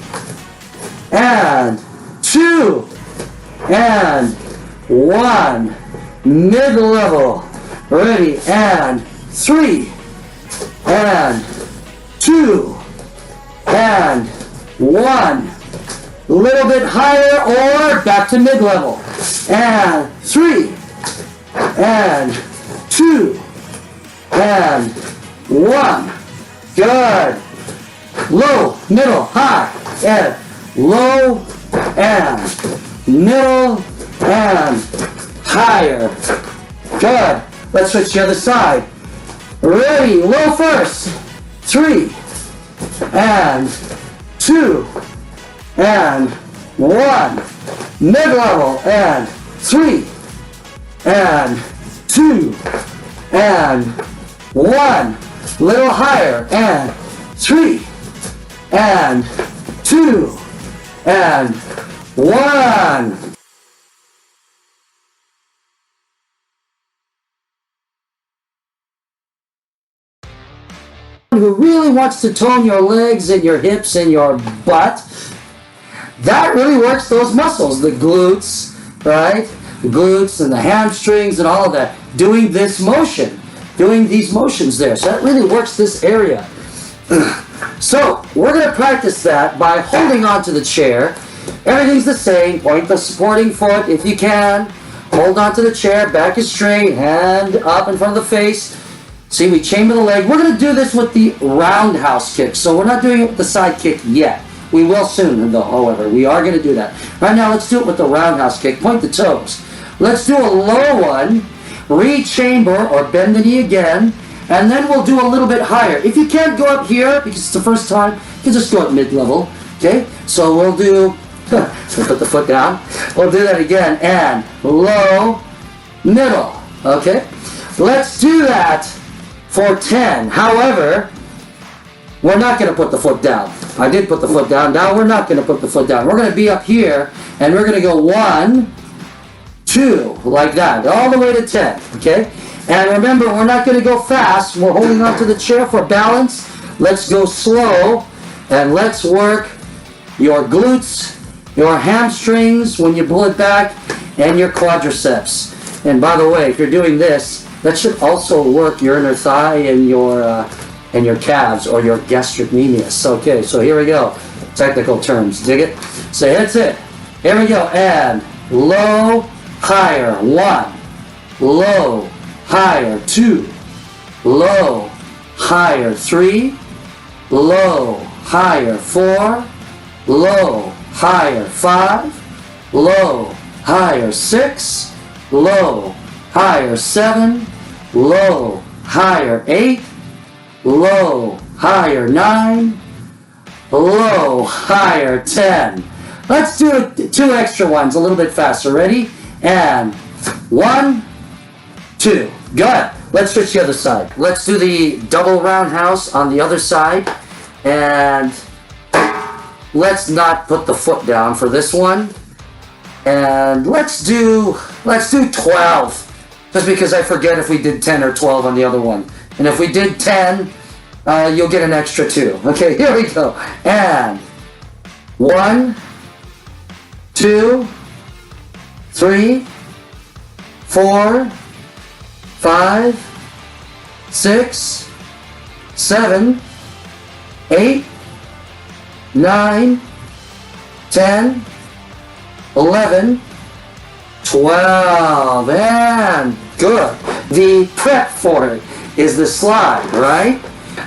And 2. And 1. mid-level. Ready, and 3, and 2, and 1. Little bit higher or back to mid-level. And 3, and 2, and 1. Good. Low, middle, high, and low, and middle, and higher. Good. Let's switch to the other side. Ready, low first. 3, and 2, and 1. Mid-level, and 3, and 2, and 1. Little higher, and 3, and 2, and 1. Who really wants to tone your legs and your hips and your butt, that really works those muscles, the glutes, right? The glutes and the hamstrings and all of that. Doing this motion, doing these motions there. So that really works this area. So we're going to practice that by holding onto the chair. Everything's the same. Point the supporting foot if you can. Hold onto the chair. Back is straight. Hand up in front of the face. See, we chamber the leg. We're going to do this with the roundhouse kick. So we're not doing it with the side kick yet. We will soon, though, however. We are going to do that. Right now, let's do it with the roundhouse kick. Point the toes. Let's do a low one. Re-chamber or bend the knee again. And then we'll do a little bit higher. If you can't go up here, because it's the first time, you can just go at mid-level. Okay? So we'll do... we'll put the foot down. We'll do that again. And low, middle. Okay? Let's do that for 10. However, we're not going to put the foot down. I did put the foot down. Now we're not going to put the foot down. We're going to be up here, and we're going to go 1, 2, like that, all the way to 10. Okay? And remember, we're not going to go fast. We're holding onto the chair for balance. Let's go slow, and let's work your glutes, your hamstrings when you pull it back, and your quadriceps. And by the way, if you're doing this, that should also work your inner thigh and your calves or your gastrocnemius. Okay, so here we go. Technical terms. Dig it? So that's it. Here we go. And low, higher. 1. Low, higher. 2. Low, higher. 3. Low, higher. 4. Low, higher. 5. Low, higher. 6. Low, higher. 7. Low, higher. 8. Low, higher. 9. Low, higher. 10. Let's do 2 extra ones a little bit faster. Ready? And 1, 2. Good. Let's switch the other side. Let's do the double roundhouse on the other side. And let's not put the foot down for this one. And let's do 12. Just because I forget if we did 10 or 12 on the other one. And if we did 10, you'll get an extra 2. Okay, here we go. And 1, 2, 3, 4, 5, 6, 7, 8, 9, 10, 11, 12, and good. The prep for it is the slide, right?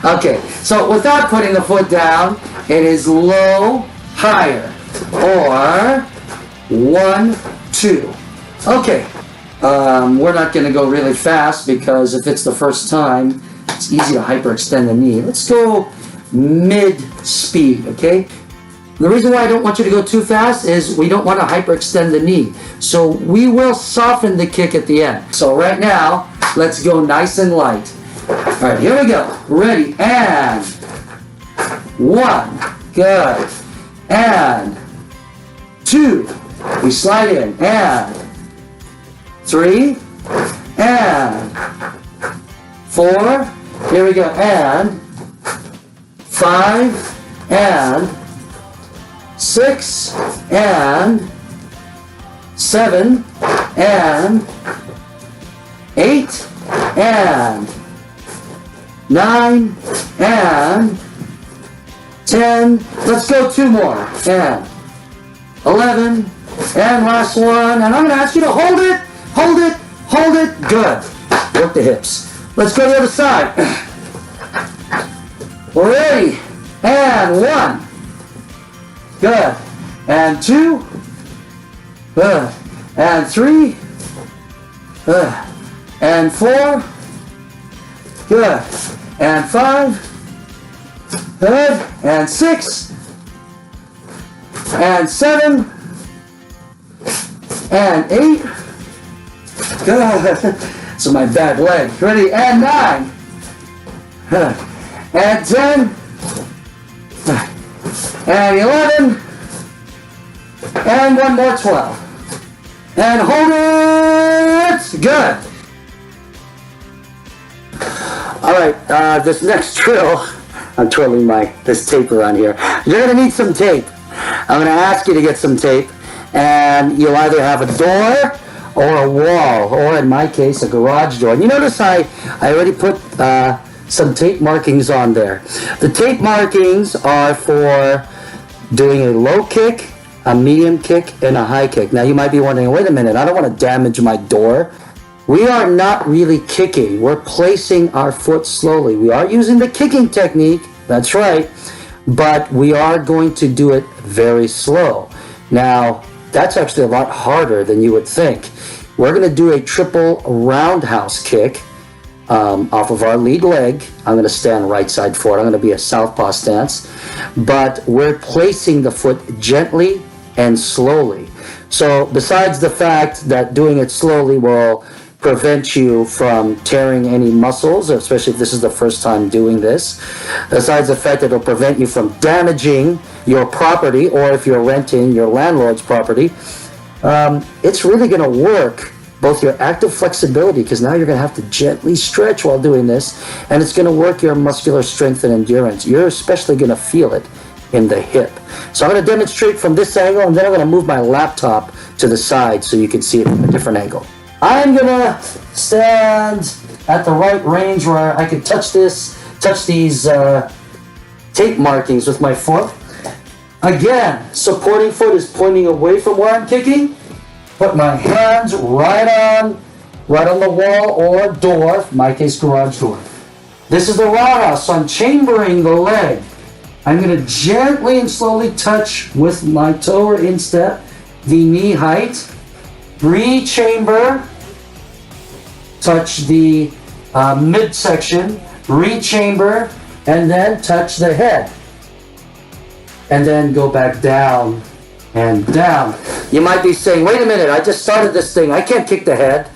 Okay, so without putting the foot down, it is low, higher, or 1, 2. Okay, we're not going to go really fast because if it's the first time, it's easy to hyperextend the knee. Let's go mid-speed, okay? The reason why I don't want you to go too fast is we don't want to hyperextend the knee. So we will soften the kick at the end. So right now, let's go nice and light. All right, here we go. Ready, and 1. Good. And 2. We slide in. And 3. And 4. Here we go. And 5. And 6. And 7. And 8, and 9, and 10. Let's go 2 more. And 11, and last one. And I'm going to ask you to hold it, hold it, hold it. Good. Work the hips. Let's go to the other side. We're ready. And 1. Good. And 2. Good. And 3. Good. And 4. Good. And 5. Good. And 6. And 7. And 8. Good. So my bad leg. Ready? And 9. Good. And 10. And 11. And one more 12. And hold it. Good. All right, this next drill, I'm twirling this tape around here. You're gonna need some tape. I'm gonna ask you to get some tape, and you'll either have a door or a wall, or in my case, a garage door. And you notice I already put some tape markings on there. The tape markings are for doing a low kick, a medium kick, and a high kick. Now you might be wondering, wait a minute, I don't want to damage my door. We are not really kicking. We're placing our foot slowly. We are using the kicking technique, that's right, but we are going to do it very slow. Now, that's actually a lot harder than you would think. We're going to do a triple roundhouse kick off of our lead leg. I'm going to stand right side forward. I'm going to be a southpaw stance, but we're placing the foot gently and slowly. So besides the fact that doing it slowly will prevent you from tearing any muscles, especially if this is the first time doing this, besides the fact that it'll prevent you from damaging your property, or if you're renting your landlord's property, it's really going to work both your active flexibility, because now you're going to have to gently stretch while doing this, and it's going to work your muscular strength and endurance. You're especially going to feel it in the hip. So I'm going to demonstrate from this angle, and then I'm going to move my laptop to the side so you can see it from a different angle. I'm going to stand at the right range where I can touch these tape markings with my foot. Again, supporting foot is pointing away from where I'm kicking. Put my hands right on the wall or door, in my case garage door. This is the roundhouse, so I'm chambering the leg. I'm going to gently and slowly touch with my toe or instep the knee height. Re-chamber, touch the midsection, re-chamber, and then touch the head. And then go back down and down. You might be saying, wait a minute, I just started this thing. I can't kick the head.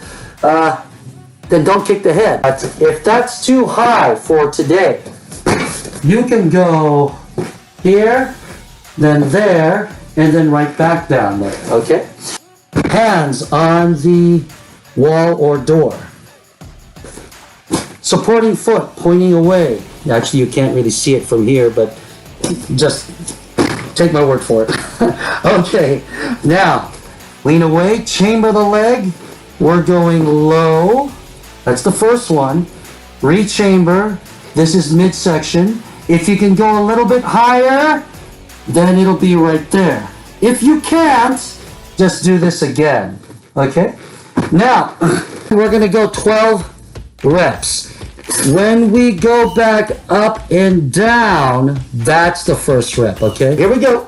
Then don't kick the head. But if that's too high for today, you can go here, then there, and then right back down there, okay? Hands on the wall or door. Supporting foot pointing away. Actually, you can't really see it from here, but just take my word for it. Okay, now lean away, chamber the leg. We're going low. That's the first one. Re-chamber. This is midsection. If you can go a little bit higher, then it'll be right there. If you can't, just do this again. Okay? Now, we're going to go 12 reps. When we go back up and down, that's the first rep, okay? Here we go.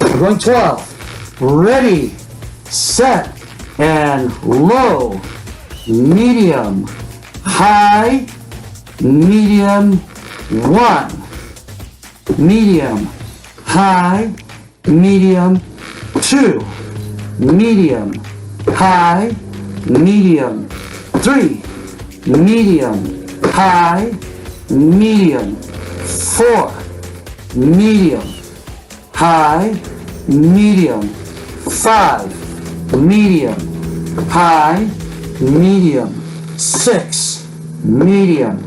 We're going 12. Ready, set, and low, medium, high, medium, 1, medium, high, medium, 2, medium, high, medium, 3, medium, high, medium, 4, medium, high, medium, 5, medium, high, medium, 6, medium,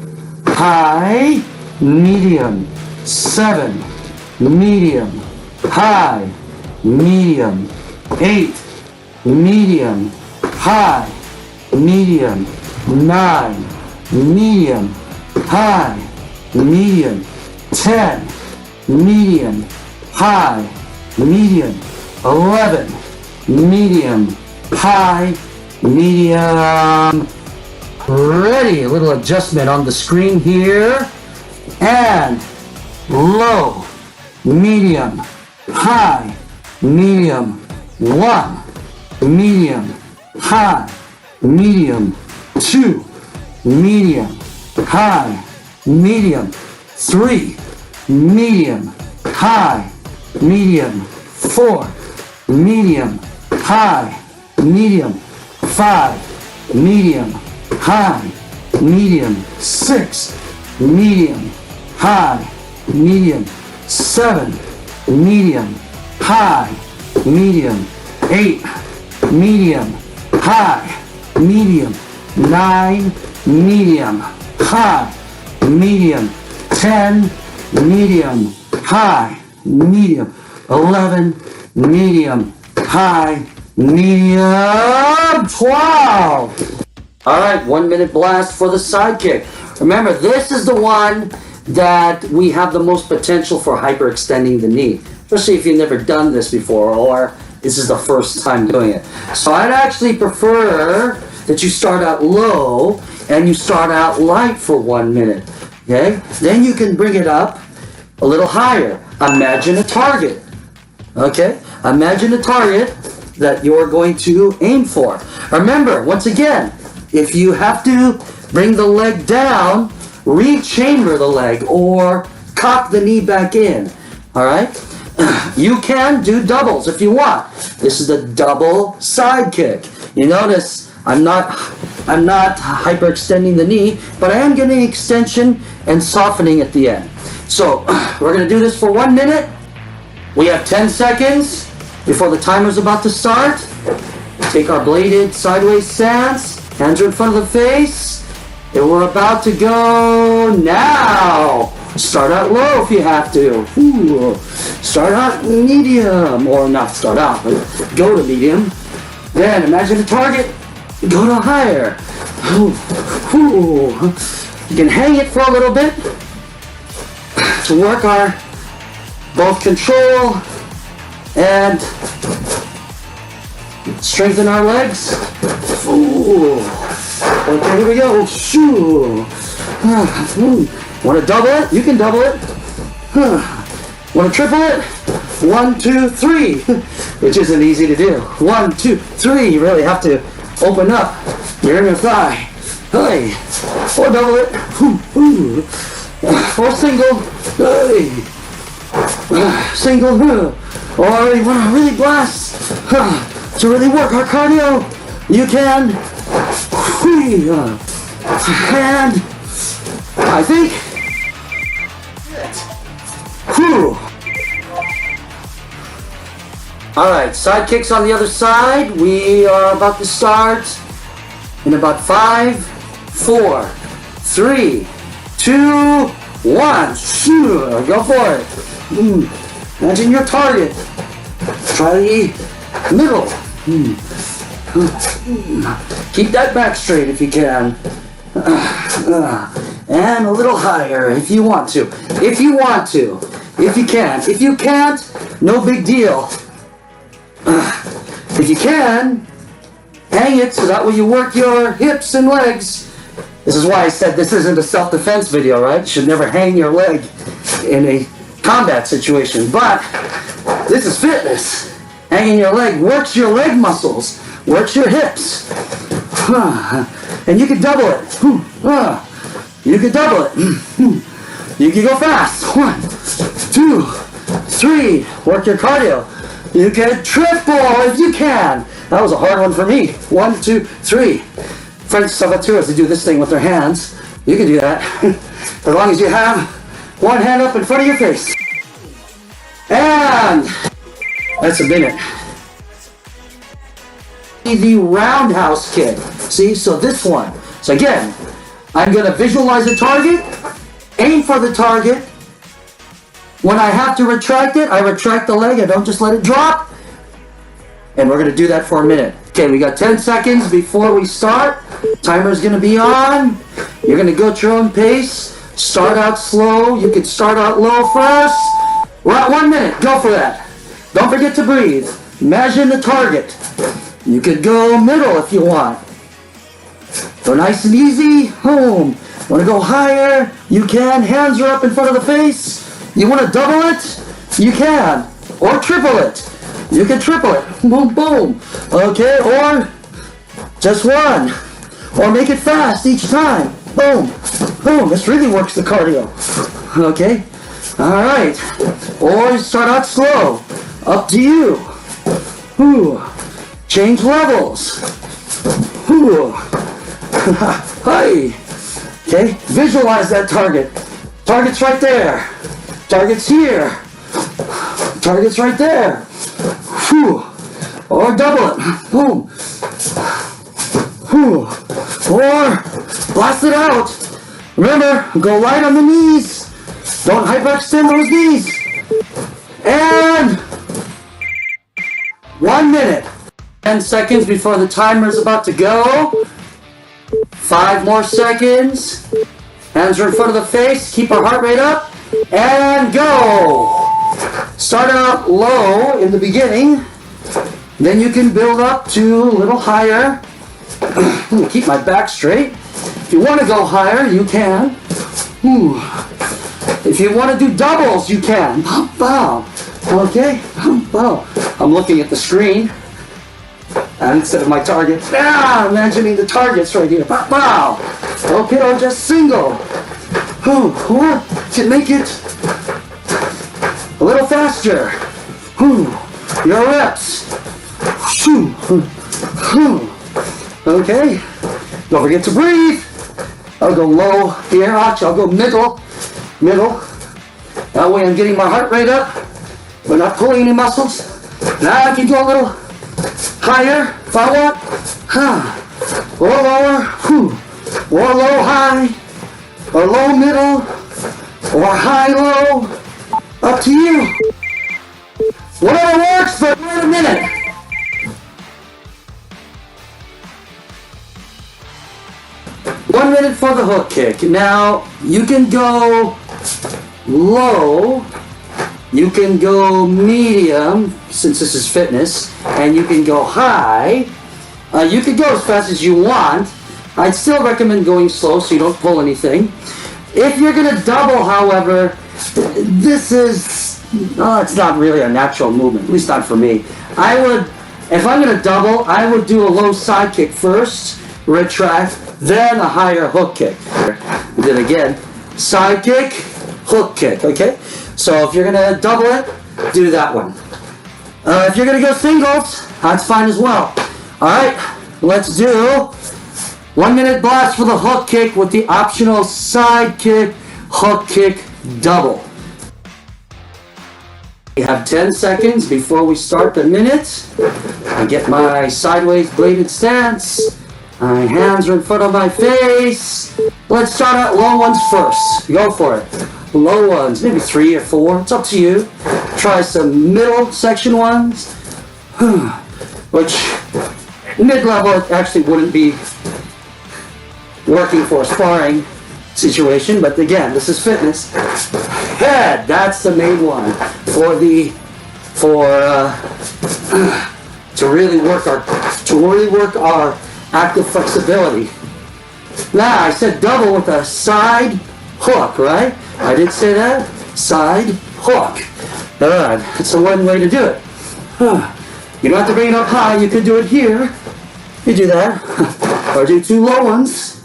high, medium, 7, medium, high, medium, 8, medium, high, medium, 9, medium, high, medium, 10, medium, high, medium, 11, medium, high, medium. Ready, a little adjustment on the screen here. And low, medium, high, medium, 1, medium, high, medium, 2, medium, high, medium, 3, medium, high, medium, 4, medium, high, medium, 5, medium, high, medium, 6, medium, high, medium, 7, medium, high, medium, 8, medium, high, medium, 9, medium, high, medium, 10, medium, high, medium, 11, medium, high, medium, 12. All right, 1 minute blast for the side kick. Remember, this is the one that we have the most potential for hyperextending the knee, especially if you've never done this before or this is the first time doing it. So I'd actually prefer that you start out low and you start out light for 1 minute, okay? Then you can bring it up a little higher. Imagine a target, okay? Imagine a target that you're going to aim for. Remember, once again, if you have to bring the leg down, rechamber the leg or cock the knee back in, all right? You can do doubles if you want. This is the double side kick. You notice I'm not hyperextending the knee, but I am getting extension and softening at the end. So we're going to do this for 1 minute. We have 10 seconds before the timer's about to start. Take our bladed sideways stance. Hands are in front of the face. And we're about to go now. Start out low if you have to. Ooh. Start out medium, or not start out, but go to medium. Then imagine a target. Go to higher. Ooh. You can hang it for a little bit to work our both control and strengthen our legs. Ooh. Okay, here we go. Shoo. Want to double it? You can double it. Want to triple it? 1, 2, 3. Which isn't easy to do. 1, 2, 3. You really have to open up your inner thigh. Hey. Or double it. Or single. Hey. Single. Or you want to really blast. To really work our cardio. You can. And I think. Whew. All right, side kicks on the other side. We are about to start in about 5, 4, 3, 2, 1. Sure, go for it. Imagine your target. Try the middle. Keep that back straight if you can. And a little higher if you want to. If you want to. If you can. If you can't, no big deal. If you can, hang it so that way you work your hips and legs. This is why I said this isn't a self-defense video, right? You should never hang your leg in a combat situation. But this is fitness. Hanging your leg works your leg muscles, works your hips. And you can double it. You can double it. You can go fast. 1, 2, 3. Work your cardio. You can triple if you can. That was a hard one for me. 1, 2, 3. French saboteur, they do this thing with their hands. You can do that. As long as you have one hand up in front of your face. And that's a minute. The roundhouse kick. See, so this one. So again, I'm going to visualize a target, aim for the target. When I have to retract it, I retract the leg. I don't just let it drop. And we're going to do that for a minute. Okay, we got 10 seconds before we start. Timer's gonna be on. You're gonna go at your own pace. Start out slow. You can start out low first. We're at 1 minute. Go for that. Don't forget to breathe. Imagine the target. You could go middle if you want. Go nice and easy. Boom. Want to go higher? You can. Hands are up in front of the face. You want to double it? You can. Or triple it. You can triple it. Boom, boom. Okay, or just one. Or make it fast each time. Boom. Boom. This really works the cardio. Okay. All right. Or start out slow. Up to you. Ooh. Change levels. Ooh. Hi. Okay. Visualize that target. Target's right there. Target's here. Target's right there. Whew. Or double it. Boom. Whew. Or blast it out. Remember, go light on the knees. Don't hyperextend those knees. And 1 minute. 10 seconds before the timer is about to go. 5 more seconds. Hands are in front of the face. Keep our heart rate up. And go. Start out low in the beginning. Then you can build up to a little higher. Keep my back straight. If you want to go higher, you can. If you want to do doubles, you can. Bow. Okay? Bow. I'm looking at the screen. And instead of my target, imagining the targets right here. Bow. Okay, or just single. Or to make it a little faster. Your reps. Okay. Don't forget to breathe. I'll go low here. I'll go middle. That way I'm getting my heart rate up. We're not pulling any muscles. Now I can go a little higher if I want. Or lower. Or low high. Or low middle. Or high low. Up to you. Whatever works, but we're in a minute. One minute for the hook kick. Now, you can go low, you can go medium, since this is fitness, and you can go high. You can go as fast as you want. I'd still recommend going slow so you don't pull anything. If you're going to double, however, this is, it's not really a natural movement, at least not for me. If I'm going to double, I would do a low side kick first, retract, then a higher hook kick. Then again, side kick, hook kick, okay? So if you're gonna double it, do that one. If you're gonna go singles, that's fine as well. All right, let's do 1 minute blast for the hook kick with the optional side kick, hook kick, double. We have 10 seconds before we start the minute. I get my sideways bladed stance. My hands are in front of my face. Let's start out low ones first. Go for it. Low ones, maybe 3 or 4. It's up to you. Try some middle section ones. Which, mid-level, it actually wouldn't be working for a sparring situation. But again, this is fitness. Head, that's the main one. To really work our active flexibility. Now, I said double with a side hook, right? I did say that. Side hook. Alright, that's the one way to do it. You don't have to bring it up high. You could do it here. You do that. Or do 2 low ones.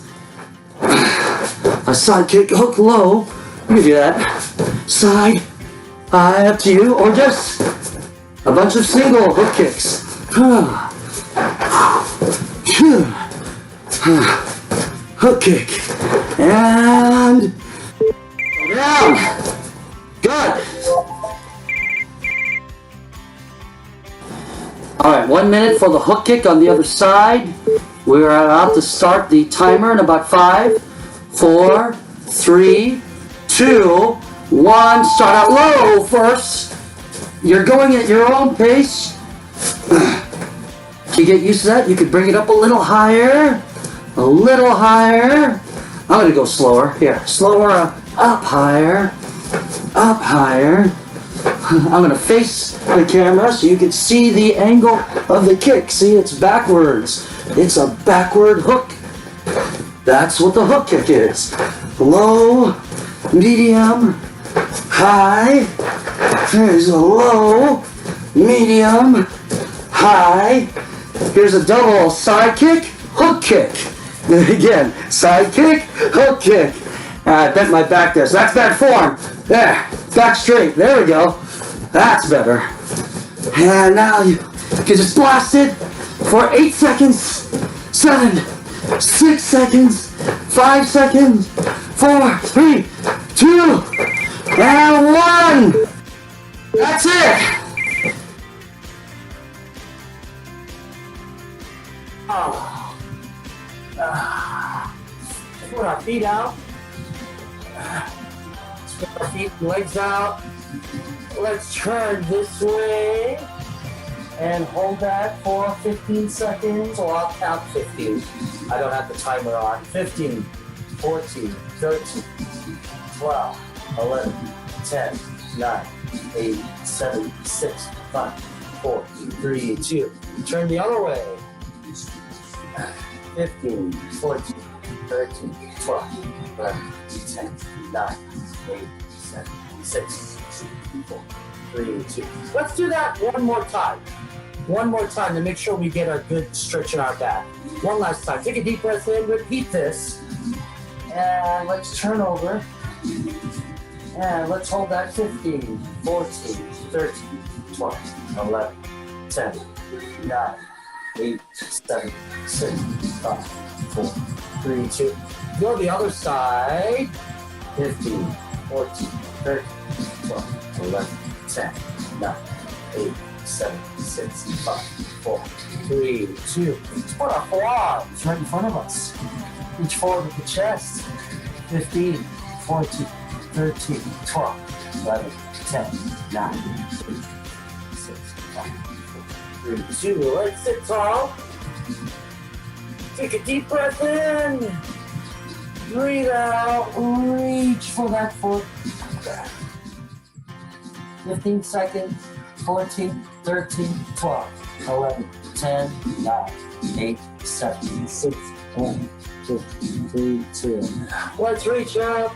A side kick, hook low. You can do that. Side, high, up to you. Or just a bunch of single hook kicks. Hook kick. And down. Good. Alright, 1 minute for the hook kick on the other side. We're about to start the timer in about 5, 4, 3, 2, 1. Start out low first. You're going at your own pace. You get used to that. You could bring it up a little higher. a little higher. I'm going to go slower. Here, slower, up higher, up higher. I'm going to face the camera so you can see the angle of the kick. See, it's backwards. It's a backward hook. That's what the hook kick is. Low, medium, high. Here's a low, medium, high. Here's a double side kick, hook kick. Again, side kick, hook kick. I bent my back there, so that's bad form. There, back straight. There we go. That's better. And now you can just blast it for 8 seconds, 7, 6 seconds, 5 seconds, 4, 3, 2, and 1. That's it. Put our feet out. Put our feet, legs out. Let's turn this way and hold that for 15 seconds, or I'll count 15. I don't have the timer on. 15, 14, 13, 12, 11, 10, 9, 8, 7, 6, 5, 4, 3, 2. Turn the other way. 15, 14, 13, 12, 11, 10, 9, 8, 7, 6, 4, 3, 2. Let's do that one more time. One more time to make sure we get a good stretch in our back. One last time. Take a deep breath in, repeat this. And let's turn over. And let's hold that 15, 14, 13, 12, 11, 10, 9, 8, 7, 6, 5, 4, 3, 2. Go the other side. 15, 14, 13, 12, 11, 10, 9, 8, 7, 6, 5, 4, 3, 2. Let's put our forearms right in front of us. Reach forward with the chest. 15, 14, 13, 12, 11, 10, 9, 8, 6, 5, 4, 3, 2. Let's sit tall. Take a deep breath in. Breathe out. Reach for that foot. 15 seconds. 14, 13, 12, 11, 10, 9, 8, 7, 6, 1, 2, 3, 2. Let's reach up.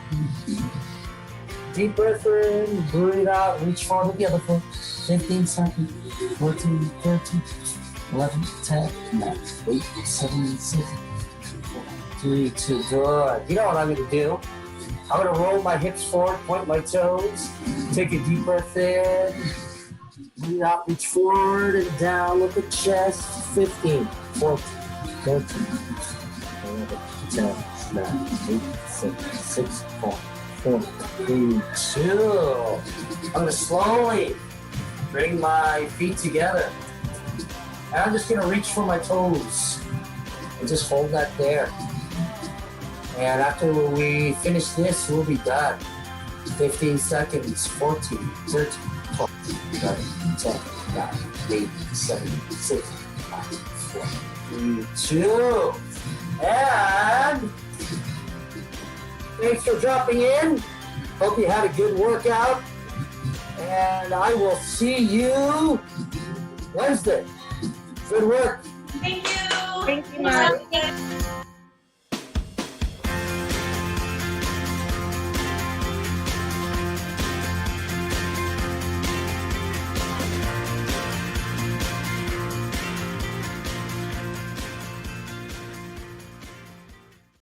Deep breath in, breathe out, reach forward with the other foot. 15 seconds, 14, 13, 11, 10, 9, 8, 7, 6, 4, 3, 2. Good. You know what I'm going to do? I'm going to roll my hips forward, point my toes, take a deep breath in. Breathe out, reach forward and down, look at chest. 15, 14, 13, 11, 10, 9, 8, 7, 6, 5, 4, 3, 2. I'm going to slowly bring my feet together. And I'm just going to reach for my toes and just hold that there. And after we finish this, we'll be done. 15 seconds, 14, 13, 12, 11, 10, 9, 8, 7, 6, 5, 4, 3, 2. And thanks for dropping in. Hope you had a good workout. And I will see you Wednesday. Good work. Thank you. Thank you, Mark.